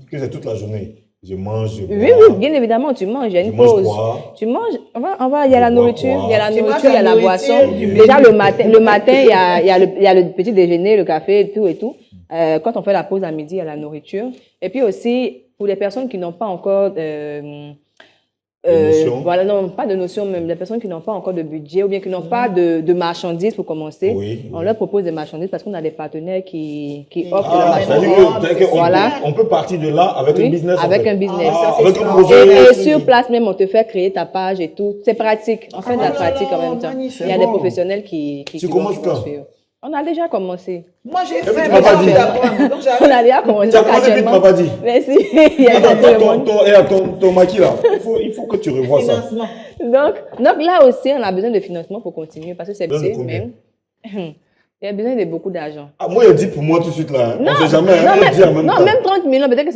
[SPEAKER 5] que c'est toute la journée. je mange, je bois.
[SPEAKER 3] Oui, bien évidemment, tu manges, il y a
[SPEAKER 5] Je
[SPEAKER 3] une
[SPEAKER 5] mange
[SPEAKER 3] pause.
[SPEAKER 5] quoi?
[SPEAKER 3] Tu manges, il y a la
[SPEAKER 5] Je bois
[SPEAKER 3] nourriture,
[SPEAKER 5] quoi?
[SPEAKER 3] il y a la
[SPEAKER 2] Tu
[SPEAKER 3] nourriture,
[SPEAKER 2] manges
[SPEAKER 3] il y a
[SPEAKER 2] la
[SPEAKER 3] la boisson.
[SPEAKER 2] nourriture,
[SPEAKER 3] Déjà, le matin, il y a le petit déjeuner, le café, et tout. Quand on fait la pause à midi, il y a la nourriture. Et puis aussi, pour les personnes qui n'ont pas encore...
[SPEAKER 5] notion.
[SPEAKER 3] voilà, non, pas de notion même. Les personnes qui n'ont pas encore de budget ou bien qui n'ont pas de marchandises pour commencer,
[SPEAKER 5] Oui,
[SPEAKER 3] on
[SPEAKER 5] oui.
[SPEAKER 3] leur propose des marchandises parce qu'on a des partenaires qui offrent de la
[SPEAKER 5] Ah,
[SPEAKER 3] marchandise.
[SPEAKER 5] c'est-à-dire qu'on
[SPEAKER 3] Voilà.
[SPEAKER 5] on peut partir de là avec un
[SPEAKER 3] Oui,
[SPEAKER 5] business. en
[SPEAKER 3] avec
[SPEAKER 5] fait.
[SPEAKER 3] un business.
[SPEAKER 5] Ah,
[SPEAKER 2] Ça,
[SPEAKER 5] avec
[SPEAKER 2] c'est
[SPEAKER 5] un
[SPEAKER 2] ça.
[SPEAKER 5] projet.
[SPEAKER 3] Et sur place même, on te fait créer ta page et tout. C'est pratique. On fait de la pratique en même temps.
[SPEAKER 2] magnifique.
[SPEAKER 3] Il y a des professionnels qui
[SPEAKER 5] Tu
[SPEAKER 3] vont
[SPEAKER 5] commences quand?
[SPEAKER 3] suivre. On a déjà commencé.
[SPEAKER 2] Moi, j'ai
[SPEAKER 5] puis,
[SPEAKER 2] fait,
[SPEAKER 5] tu
[SPEAKER 2] mais
[SPEAKER 5] m'as pas
[SPEAKER 2] j'ai envie
[SPEAKER 5] dit.
[SPEAKER 2] d'apprendre. Donc,
[SPEAKER 3] On
[SPEAKER 2] j'arrive.
[SPEAKER 3] a déjà commencé.
[SPEAKER 5] Tu as commencé vite, tu m'as pas dit.
[SPEAKER 3] Merci. Il y a
[SPEAKER 5] Attends,
[SPEAKER 3] tout le monde.
[SPEAKER 5] ton maquis là, il faut que tu revoies ça.
[SPEAKER 2] Financement.
[SPEAKER 3] Donc là aussi, on a besoin de financement pour continuer parce que c'est
[SPEAKER 5] Besoin de
[SPEAKER 3] petit,
[SPEAKER 5] combien?
[SPEAKER 3] mais il y a besoin de beaucoup d'argent.
[SPEAKER 5] Ah, moi, il dit pour moi tout de suite là. On
[SPEAKER 3] Non,
[SPEAKER 5] sait jamais,
[SPEAKER 3] non,
[SPEAKER 5] on dit en même
[SPEAKER 3] non,
[SPEAKER 5] temps.
[SPEAKER 3] même 30 millions, peut-être que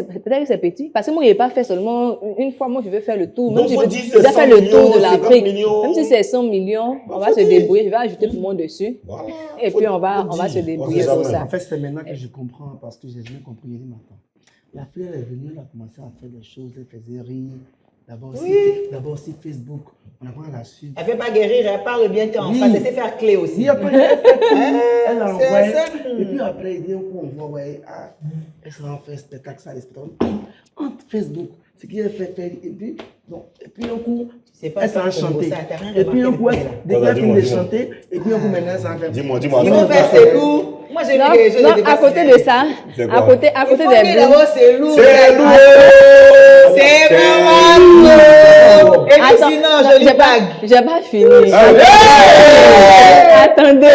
[SPEAKER 3] c'est petit. Parce que moi, je n'ai pas fait seulement une fois. Moi, je veux faire le tour. Même
[SPEAKER 5] Donc,
[SPEAKER 3] si
[SPEAKER 5] faut
[SPEAKER 3] je
[SPEAKER 5] dire
[SPEAKER 3] veux
[SPEAKER 5] c'est
[SPEAKER 3] déjà
[SPEAKER 5] 100
[SPEAKER 3] faire le tour
[SPEAKER 5] millions,
[SPEAKER 3] de
[SPEAKER 5] 50
[SPEAKER 3] l'Afrique.
[SPEAKER 5] millions.
[SPEAKER 3] Même si c'est 100 millions, on va
[SPEAKER 5] faut
[SPEAKER 3] se
[SPEAKER 5] dire.
[SPEAKER 3] débrouiller. Je vais ajouter tout le monde dessus.
[SPEAKER 5] Voilà.
[SPEAKER 3] Et puis, on va se
[SPEAKER 5] dire.
[SPEAKER 3] débrouiller
[SPEAKER 5] On
[SPEAKER 3] pour
[SPEAKER 5] sait
[SPEAKER 3] ça.
[SPEAKER 6] En fait, c'est maintenant que je comprends parce que j'ai jamais compris. J'ai dit, mais attends, la fille, elle est venue, elle a commencé à faire des choses, elle faisait rire. D'abord, sur Facebook, on apprend à la suite.
[SPEAKER 2] Elle fait pas guérir, elle parle bien qu'en
[SPEAKER 6] Oui.
[SPEAKER 2] face. Elle sait faire clé aussi.
[SPEAKER 6] Oui, après, elle a
[SPEAKER 2] c'est
[SPEAKER 6] envoyé.
[SPEAKER 2] ça.
[SPEAKER 6] Et puis après, il dit, on voit, ouais, elle s'en fait spectacle, ça, les spectacles. Entre Facebook, ce qui est fait, et puis un coup,
[SPEAKER 2] sais pas
[SPEAKER 6] elle s'en
[SPEAKER 2] faire
[SPEAKER 6] chanté.
[SPEAKER 2] ça, t'as rien
[SPEAKER 6] Et puis un
[SPEAKER 2] remarqué
[SPEAKER 6] coup,
[SPEAKER 2] depuis là.
[SPEAKER 6] dès qu'elle
[SPEAKER 5] Voilà,
[SPEAKER 6] finit de
[SPEAKER 5] dis-moi.
[SPEAKER 6] chanter, et puis un coup, maintenant, elle s'en fait.
[SPEAKER 5] Dis-moi.
[SPEAKER 2] Ils vont faire ses loups. Moi, j'ai vu
[SPEAKER 3] Non,
[SPEAKER 2] les jeux
[SPEAKER 3] non,
[SPEAKER 2] de
[SPEAKER 3] à côté de ça,
[SPEAKER 5] C'est
[SPEAKER 3] à
[SPEAKER 5] quoi?
[SPEAKER 3] côté
[SPEAKER 2] Il
[SPEAKER 3] des
[SPEAKER 2] faut que d'abord, c'est lourd.
[SPEAKER 5] C'est lourd.
[SPEAKER 2] C'est vraiment lourd. Et puis
[SPEAKER 3] Attends,
[SPEAKER 2] sinon,
[SPEAKER 3] non,
[SPEAKER 2] jolie
[SPEAKER 3] j'ai
[SPEAKER 2] bague.
[SPEAKER 3] pas fini.
[SPEAKER 5] Allez.
[SPEAKER 3] Attendez. À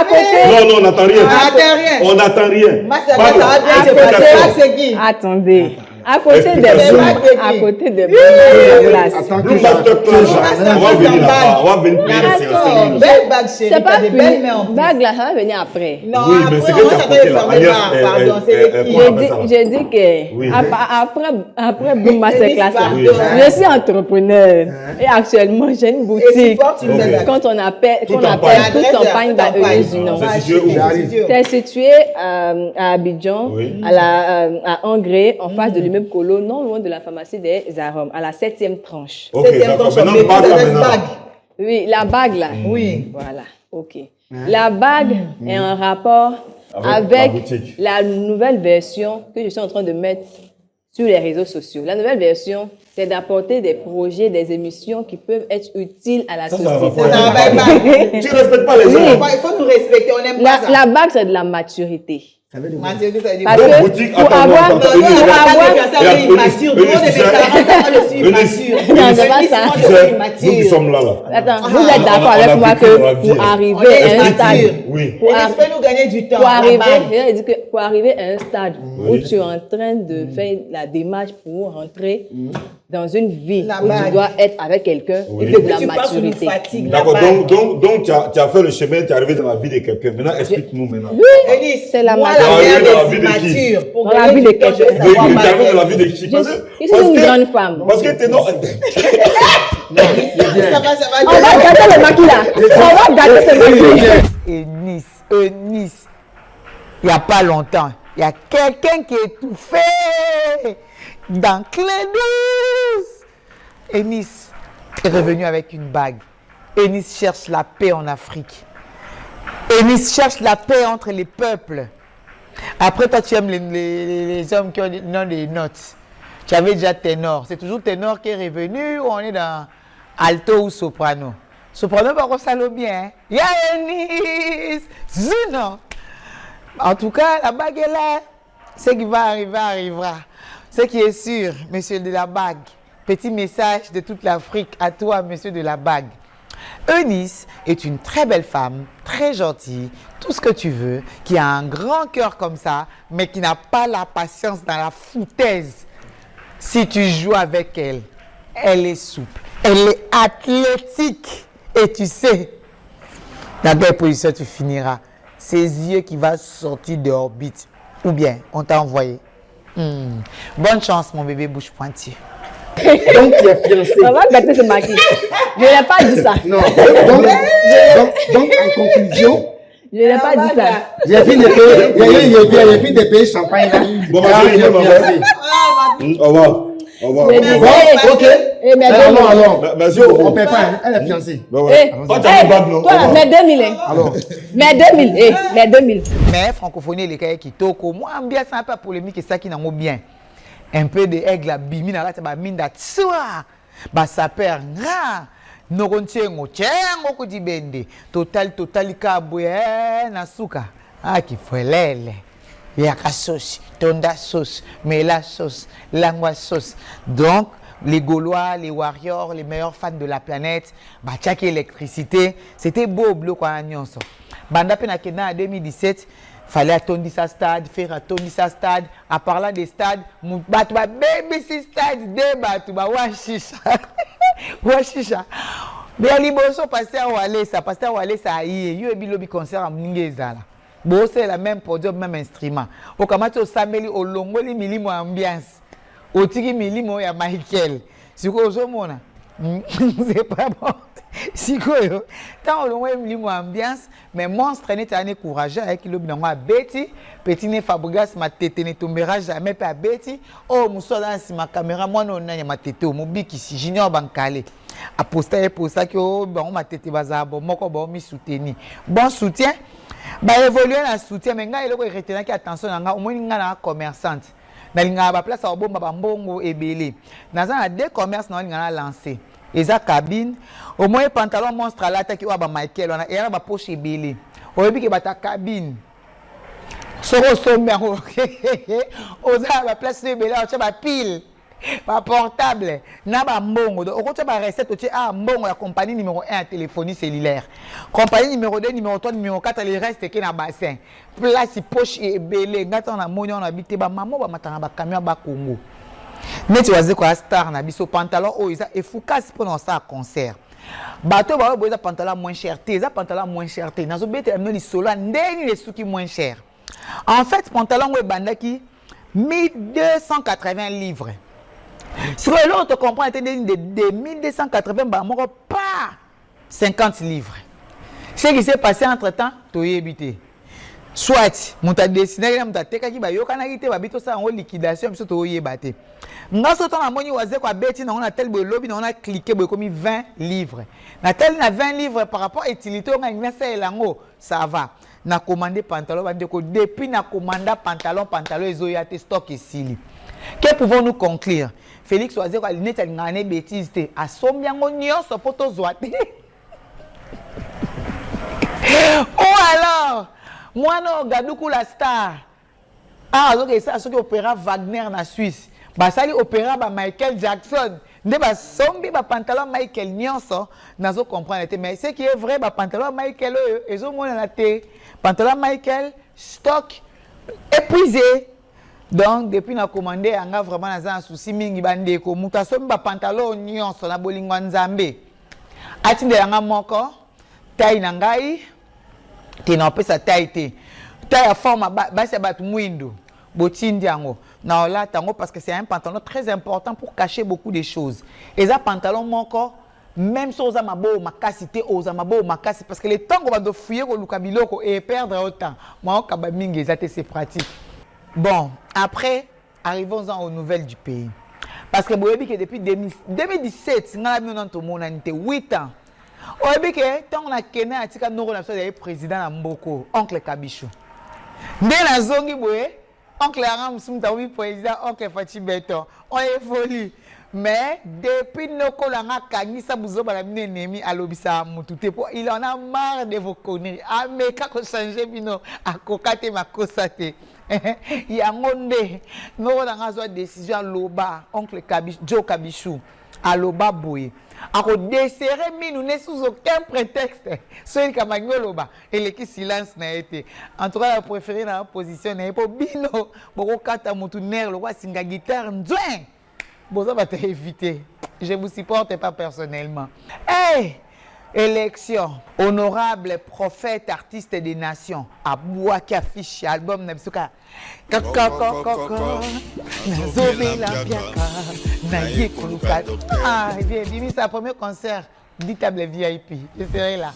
[SPEAKER 3] côté,
[SPEAKER 5] Non, on n'attend rien.
[SPEAKER 2] Attends rien.
[SPEAKER 5] On n'attend rien.
[SPEAKER 2] Moi, ça
[SPEAKER 5] Pardon.
[SPEAKER 2] va bien, c'est
[SPEAKER 5] Explication.
[SPEAKER 2] pas c'est qui.
[SPEAKER 3] attendez. À côté des
[SPEAKER 5] Explication.
[SPEAKER 3] blooms, à côté des blooms, place.
[SPEAKER 6] Attends
[SPEAKER 5] Blue
[SPEAKER 6] que
[SPEAKER 5] Masterclass,
[SPEAKER 2] ça
[SPEAKER 5] on va
[SPEAKER 2] va
[SPEAKER 5] venir
[SPEAKER 2] faire
[SPEAKER 5] là-bas. On va venir payer les
[SPEAKER 2] D'accord.
[SPEAKER 5] séances.
[SPEAKER 2] Belle bague, chérie.
[SPEAKER 3] C'est pas
[SPEAKER 2] T'as des belles
[SPEAKER 3] fini.
[SPEAKER 2] mains en plus.
[SPEAKER 3] Bague là, ça va venir après.
[SPEAKER 2] Non,
[SPEAKER 5] Oui, mais c'est
[SPEAKER 2] après,
[SPEAKER 5] que
[SPEAKER 2] on
[SPEAKER 5] tu as
[SPEAKER 2] va
[SPEAKER 5] porté là.
[SPEAKER 2] fermer
[SPEAKER 5] Agnès,
[SPEAKER 2] là. Pardon, c'est les qui.
[SPEAKER 5] quoi,
[SPEAKER 3] J'ai
[SPEAKER 5] mais ça va.
[SPEAKER 3] dit que
[SPEAKER 5] Oui.
[SPEAKER 3] après Bloom Masterclass, là,
[SPEAKER 2] Oui.
[SPEAKER 3] je suis entrepreneur et actuellement j'ai une
[SPEAKER 2] Et tu
[SPEAKER 3] boutique.
[SPEAKER 2] portes une belle bague.
[SPEAKER 3] Quand on appelle,
[SPEAKER 5] Tout
[SPEAKER 3] qu'on
[SPEAKER 5] en
[SPEAKER 3] appelle
[SPEAKER 5] pagne.
[SPEAKER 3] Toute Campagne
[SPEAKER 2] Toute en pagne.
[SPEAKER 3] d'Eunice Dunant.
[SPEAKER 5] C'est situé où?
[SPEAKER 3] C'est situé à Abidjan,
[SPEAKER 5] Oui.
[SPEAKER 3] à Angré, en face de l'immeuble Colo, non loin de la pharmacie des Arômes, à la 7e tranche.
[SPEAKER 5] Ok,
[SPEAKER 2] Septième
[SPEAKER 5] d'accord.
[SPEAKER 2] tranche,
[SPEAKER 5] Maintenant,
[SPEAKER 2] mais
[SPEAKER 5] on parle
[SPEAKER 2] tu
[SPEAKER 5] là
[SPEAKER 2] laisses
[SPEAKER 5] maintenant.
[SPEAKER 2] bague.
[SPEAKER 3] Oui, la bague là.
[SPEAKER 2] Oui.
[SPEAKER 3] Voilà, ok. La bague est en rapport
[SPEAKER 5] Avec la
[SPEAKER 3] avec
[SPEAKER 5] boutique.
[SPEAKER 3] la nouvelle version que je suis en train de mettre sur les réseaux sociaux. La nouvelle version, c'est d'apporter des projets, des émissions qui peuvent être utiles à la
[SPEAKER 5] Ça va
[SPEAKER 3] société.
[SPEAKER 5] pas.
[SPEAKER 2] Ça va pas.
[SPEAKER 5] Tu respectes pas les
[SPEAKER 3] Oui.
[SPEAKER 5] gens.
[SPEAKER 2] Il faut nous respecter, on n'aime pas ça.
[SPEAKER 3] La bague, c'est de la maturité.
[SPEAKER 6] Ça veut dire quoi?
[SPEAKER 2] Mathieu, ça dit
[SPEAKER 3] Parce
[SPEAKER 2] quoi?
[SPEAKER 3] que
[SPEAKER 5] boutique,
[SPEAKER 3] pour
[SPEAKER 5] attends,
[SPEAKER 3] avoir,
[SPEAKER 5] attends,
[SPEAKER 3] pour
[SPEAKER 5] Eunice,
[SPEAKER 2] Non,
[SPEAKER 3] avoir,
[SPEAKER 2] ça veut
[SPEAKER 5] Eunice,
[SPEAKER 2] dire mature. Tout le monde est
[SPEAKER 5] Eunice,
[SPEAKER 2] 40 ans, je suis
[SPEAKER 5] Eunice,
[SPEAKER 2] mature.
[SPEAKER 3] Non, c'est pas
[SPEAKER 2] Eunice,
[SPEAKER 3] ça.
[SPEAKER 2] moi,
[SPEAKER 5] Tu
[SPEAKER 2] je
[SPEAKER 5] sais,
[SPEAKER 2] suis
[SPEAKER 5] nous qui
[SPEAKER 2] mature.
[SPEAKER 5] sommes là.
[SPEAKER 3] attends, vous
[SPEAKER 5] on
[SPEAKER 3] êtes
[SPEAKER 5] a-
[SPEAKER 3] d'accord
[SPEAKER 5] on a
[SPEAKER 3] avec moi
[SPEAKER 5] vécu dans la
[SPEAKER 3] que
[SPEAKER 5] vie.
[SPEAKER 3] pour
[SPEAKER 2] On
[SPEAKER 3] arriver
[SPEAKER 2] est
[SPEAKER 3] à un
[SPEAKER 2] mature.
[SPEAKER 3] stade,
[SPEAKER 5] Oui.
[SPEAKER 3] pour,
[SPEAKER 2] Eunice, fais-nous gagner du temps.
[SPEAKER 3] pour
[SPEAKER 2] la
[SPEAKER 3] arriver,
[SPEAKER 2] bague.
[SPEAKER 3] je dit que pour arriver à un stade où
[SPEAKER 5] Oui.
[SPEAKER 3] tu es en train de faire la démarche pour rentrer dans une vie
[SPEAKER 2] La
[SPEAKER 3] où tu
[SPEAKER 2] bague.
[SPEAKER 3] dois être avec quelqu'un,
[SPEAKER 5] Oui.
[SPEAKER 3] il faut de la
[SPEAKER 2] Tu parles sur une
[SPEAKER 3] maturité.
[SPEAKER 2] fatigue, la
[SPEAKER 5] D'accord,
[SPEAKER 2] bague.
[SPEAKER 5] donc tu as fait le chemin, tu es arrivé dans la vie de quelqu'un. Maintenant, explique-nous maintenant.
[SPEAKER 2] Eunice,
[SPEAKER 3] C'est la
[SPEAKER 2] moi,
[SPEAKER 3] maturité.
[SPEAKER 2] la
[SPEAKER 5] Dans
[SPEAKER 2] mère
[SPEAKER 5] la vie
[SPEAKER 2] des
[SPEAKER 5] de qui?
[SPEAKER 2] immatures. Pour
[SPEAKER 3] Dans la
[SPEAKER 2] gagner
[SPEAKER 3] vie de
[SPEAKER 2] du temps, je veux
[SPEAKER 3] quelqu'un.
[SPEAKER 5] Oui,
[SPEAKER 2] savoir
[SPEAKER 5] mais tu es arrivé
[SPEAKER 2] ma
[SPEAKER 5] dans la vie de qui?
[SPEAKER 3] Je
[SPEAKER 5] Parce que-
[SPEAKER 3] suis
[SPEAKER 5] parce
[SPEAKER 3] une
[SPEAKER 5] que-
[SPEAKER 3] grande femme.
[SPEAKER 5] Parce que t'es non.
[SPEAKER 2] Ça va,
[SPEAKER 3] On va gâter le maquis là. On va gâter ce maquis.
[SPEAKER 2] Nice. Il n'y a pas longtemps, il y a quelqu'un qui est étouffé dans Clé douce. Nice est revenu avec une bague. Nice cherche la paix en Afrique. Nice cherche la paix entre les peuples. Après, toi, tu aimes les hommes qui ont des notes. Tu avais déjà ténor. C'est toujours ténor qui est revenu ou on est dans alto ou soprano? Soprano, par contre, ça l'a bien. Nice! Zuno! En tout cas, la bague est là. Ce qui va arriver, arrivera. Ce qui est sûr, monsieur de la bague. Petit message de toute l'Afrique à toi, monsieur de la bague. Eunice est une très belle femme, très gentille, tout ce que tu veux, qui a un grand cœur comme ça, mais qui n'a pas la patience dans la foutaise. Si tu joues avec elle, elle est souple, elle est athlétique. Et tu sais, dans quelle position tu finiras? Ses yeux qui vont sortir de orbite. Ou bien, on t'a envoyé. Bonne chance, mon bébé bouche pointue.
[SPEAKER 6] Donc, tu es fiancé.
[SPEAKER 3] On va gâter ce maquis. Je n'ai pas dit ça.
[SPEAKER 6] Non. Donc, en conclusion,
[SPEAKER 3] Je n'ai pas dit ça.
[SPEAKER 6] J'ai fini de payer champagne là.
[SPEAKER 5] Bon, ma chérie, au revoir. Au revoir.
[SPEAKER 3] Mais
[SPEAKER 6] Bon, ok.
[SPEAKER 3] mais
[SPEAKER 6] Alors.
[SPEAKER 5] Merci
[SPEAKER 6] On
[SPEAKER 5] beaucoup.
[SPEAKER 6] paie pas, hein. Elle est fiancée.
[SPEAKER 3] Eh,
[SPEAKER 5] Oh, t'as une bague, non?
[SPEAKER 3] toi, mais 2000, hein.
[SPEAKER 6] Alors.
[SPEAKER 3] Mais 2000, mais 2000.
[SPEAKER 2] Mais francophonie, les cas qui toko, moi, bien, c'est un peu polémique et ça qui n'a bien. Un peu de aigle, bimi, na rata, mine da tsua, ça perd, norontiengo, tiengo, kuti bende, total, kaboué, na suka, qui fait lele. Yaka sauce, tonda sauce, mela sauce, langua sauce. Donc, les Gaulois, les warriors, les meilleurs fans de la planète, tchaki électricité, c'était beau, bleu, quoi, nyonso. Banda pena kena en 2017, fallait attendre ça stade, faire attendre ça stade. En parlant des stades, batouba baby si stade, débat, washisha. Washisha. Mais à Liboso, pasteur Walesa, a eu un bilobi concert à Mningezala. Bon, c'est la même podium, même instrument. Au Kamato Sameli, au Longoli, milimo ambiance. Au Tiki milimo ya Michael. C'est quoi, Zomona? C'est pas bon. Si quoi, tant au Longoli, milimo ambiance, mais monstre n'est pas courageux avec le bilan à Betty. Petit ne Fabregas, ma tête ne tombera jamais pas Betty. Oh, moussa dans ma caméra, moi non, ma tête, mon bic ici, j'ignore bancalé. A poster pour ça que, oh, bon, ma tête va bon, moi, bon, mi soutenu. Bon soutien. Évoluer dans le soutien, mais il faut retenir attention, au moins il y a commerçante. Dans la place à Mbongo et Belé. Dans un deux commerces, il y a lancé. Et ça cabine, au moins pantalon monstre à l'attaque ou à Michael, on a une poche et Belé. Au début, il y a ta cabine. Soro sommet, aux la place de Belé, on a pile. Pas portable, n'a pas mbongo. Donc, on a recette, mbongo la compagnie numéro 1 à téléphonie cellulaire. Compagnie numéro 2, numéro 3, numéro 4, les restes qui na bassin. Place poche et belé. Gata on a moni on habite ba maman ba matana ba camion ba Congo. Neti waze ko star na biso pantalon o isa efficace pour dans ça concert. Bateau ba boza pantalon moins cher, ça pantalon moins cher. Nazo bete amno li solo ndeni les souki moins cher. En fait, pantalon we bandaki 1280 livres. Si on te comprend, c'était de 1280, pas 50 livres. Ce qui s'est passé entre-temps, tu as évité. Soit, tu as dessiné, tu as dit que tu as dit ça en liquidation, tu as évité. Nous avons tel lobby, on a cliqué comme 20 livres. Dans 20 livres par rapport à l'utilité, ça va. Na commandé pantalon, depuis na commandé pantalon, ils ont stock ici. Que pouvons-nous conclure? Félix Oazé, il n'est pas une bêtise. À son bien, on y a ce poteau zoité. Ou alors, moi, non, Gadoukou la star. Ah, donc, ça, c'est l'opéra Wagner en Suisse. Bah, ça, l'opéra Michael Jackson. Ne ba sombi ba pantalon Michael nyonso nazo comprendre mais ce qui est vrai ba pantalon Michael ezo mona na te pantalon Michael stock épuisé. Donc depuis na commandé anga vraiment na un souci mingi bandeko muta sombi ba pantalon nyonso na bolingo nzambe atinde anga moko taille na ngai te na pesa taille te taille forme ba se bat mwindo botindi yango na ola tango parce que c'est un pantalon très important pour cacher beaucoup de choses. Et ça pantalon moko même si oza mabo makasité oza mabo makasi parce que le temps qu'on va de fouiller ko lukabiloko et perdre autant. Moi kaba mingi ça c'est pratique. Bon, après arrivons-en aux nouvelles du pays. Parce que boyebi que depuis 2017 ngala bino nanto mona nte 8 ans. Oyebi que tant on a kené atika noro na so président na Mboko, oncle Kabichou. Ndena zongi boye oncle Aram Soumta, oui, président, oncle Fachi Beton, on évolue. Mais depuis nos collègues, Kanisa Bouzoba, la ennemi à l'obisa Moutoute, il en a marre de vos conneries. Ah, mais quand on change, à Kokate, ma Kosate. Il y a un monde, nous avons une décision à Loba, oncle Joe Kabichou, à Loba Boye. Alors, desserrer, mais nous n'est sous aucun prétexte. Celui qui a magné Loba, et le silence n'a été. En tout cas, la préférée dans la position n'est pas bino. Boko kata moutounère, le roi singa guitare, n'zouin. Bon, ça va t'éviter. Je ne vous supporte pas personnellement. Hey! Élection, honorable prophète, artiste des nations, Aboua qui affiche album Nebsuka. Ah, viens, sa premier concert, dit table VIP. Je serai là.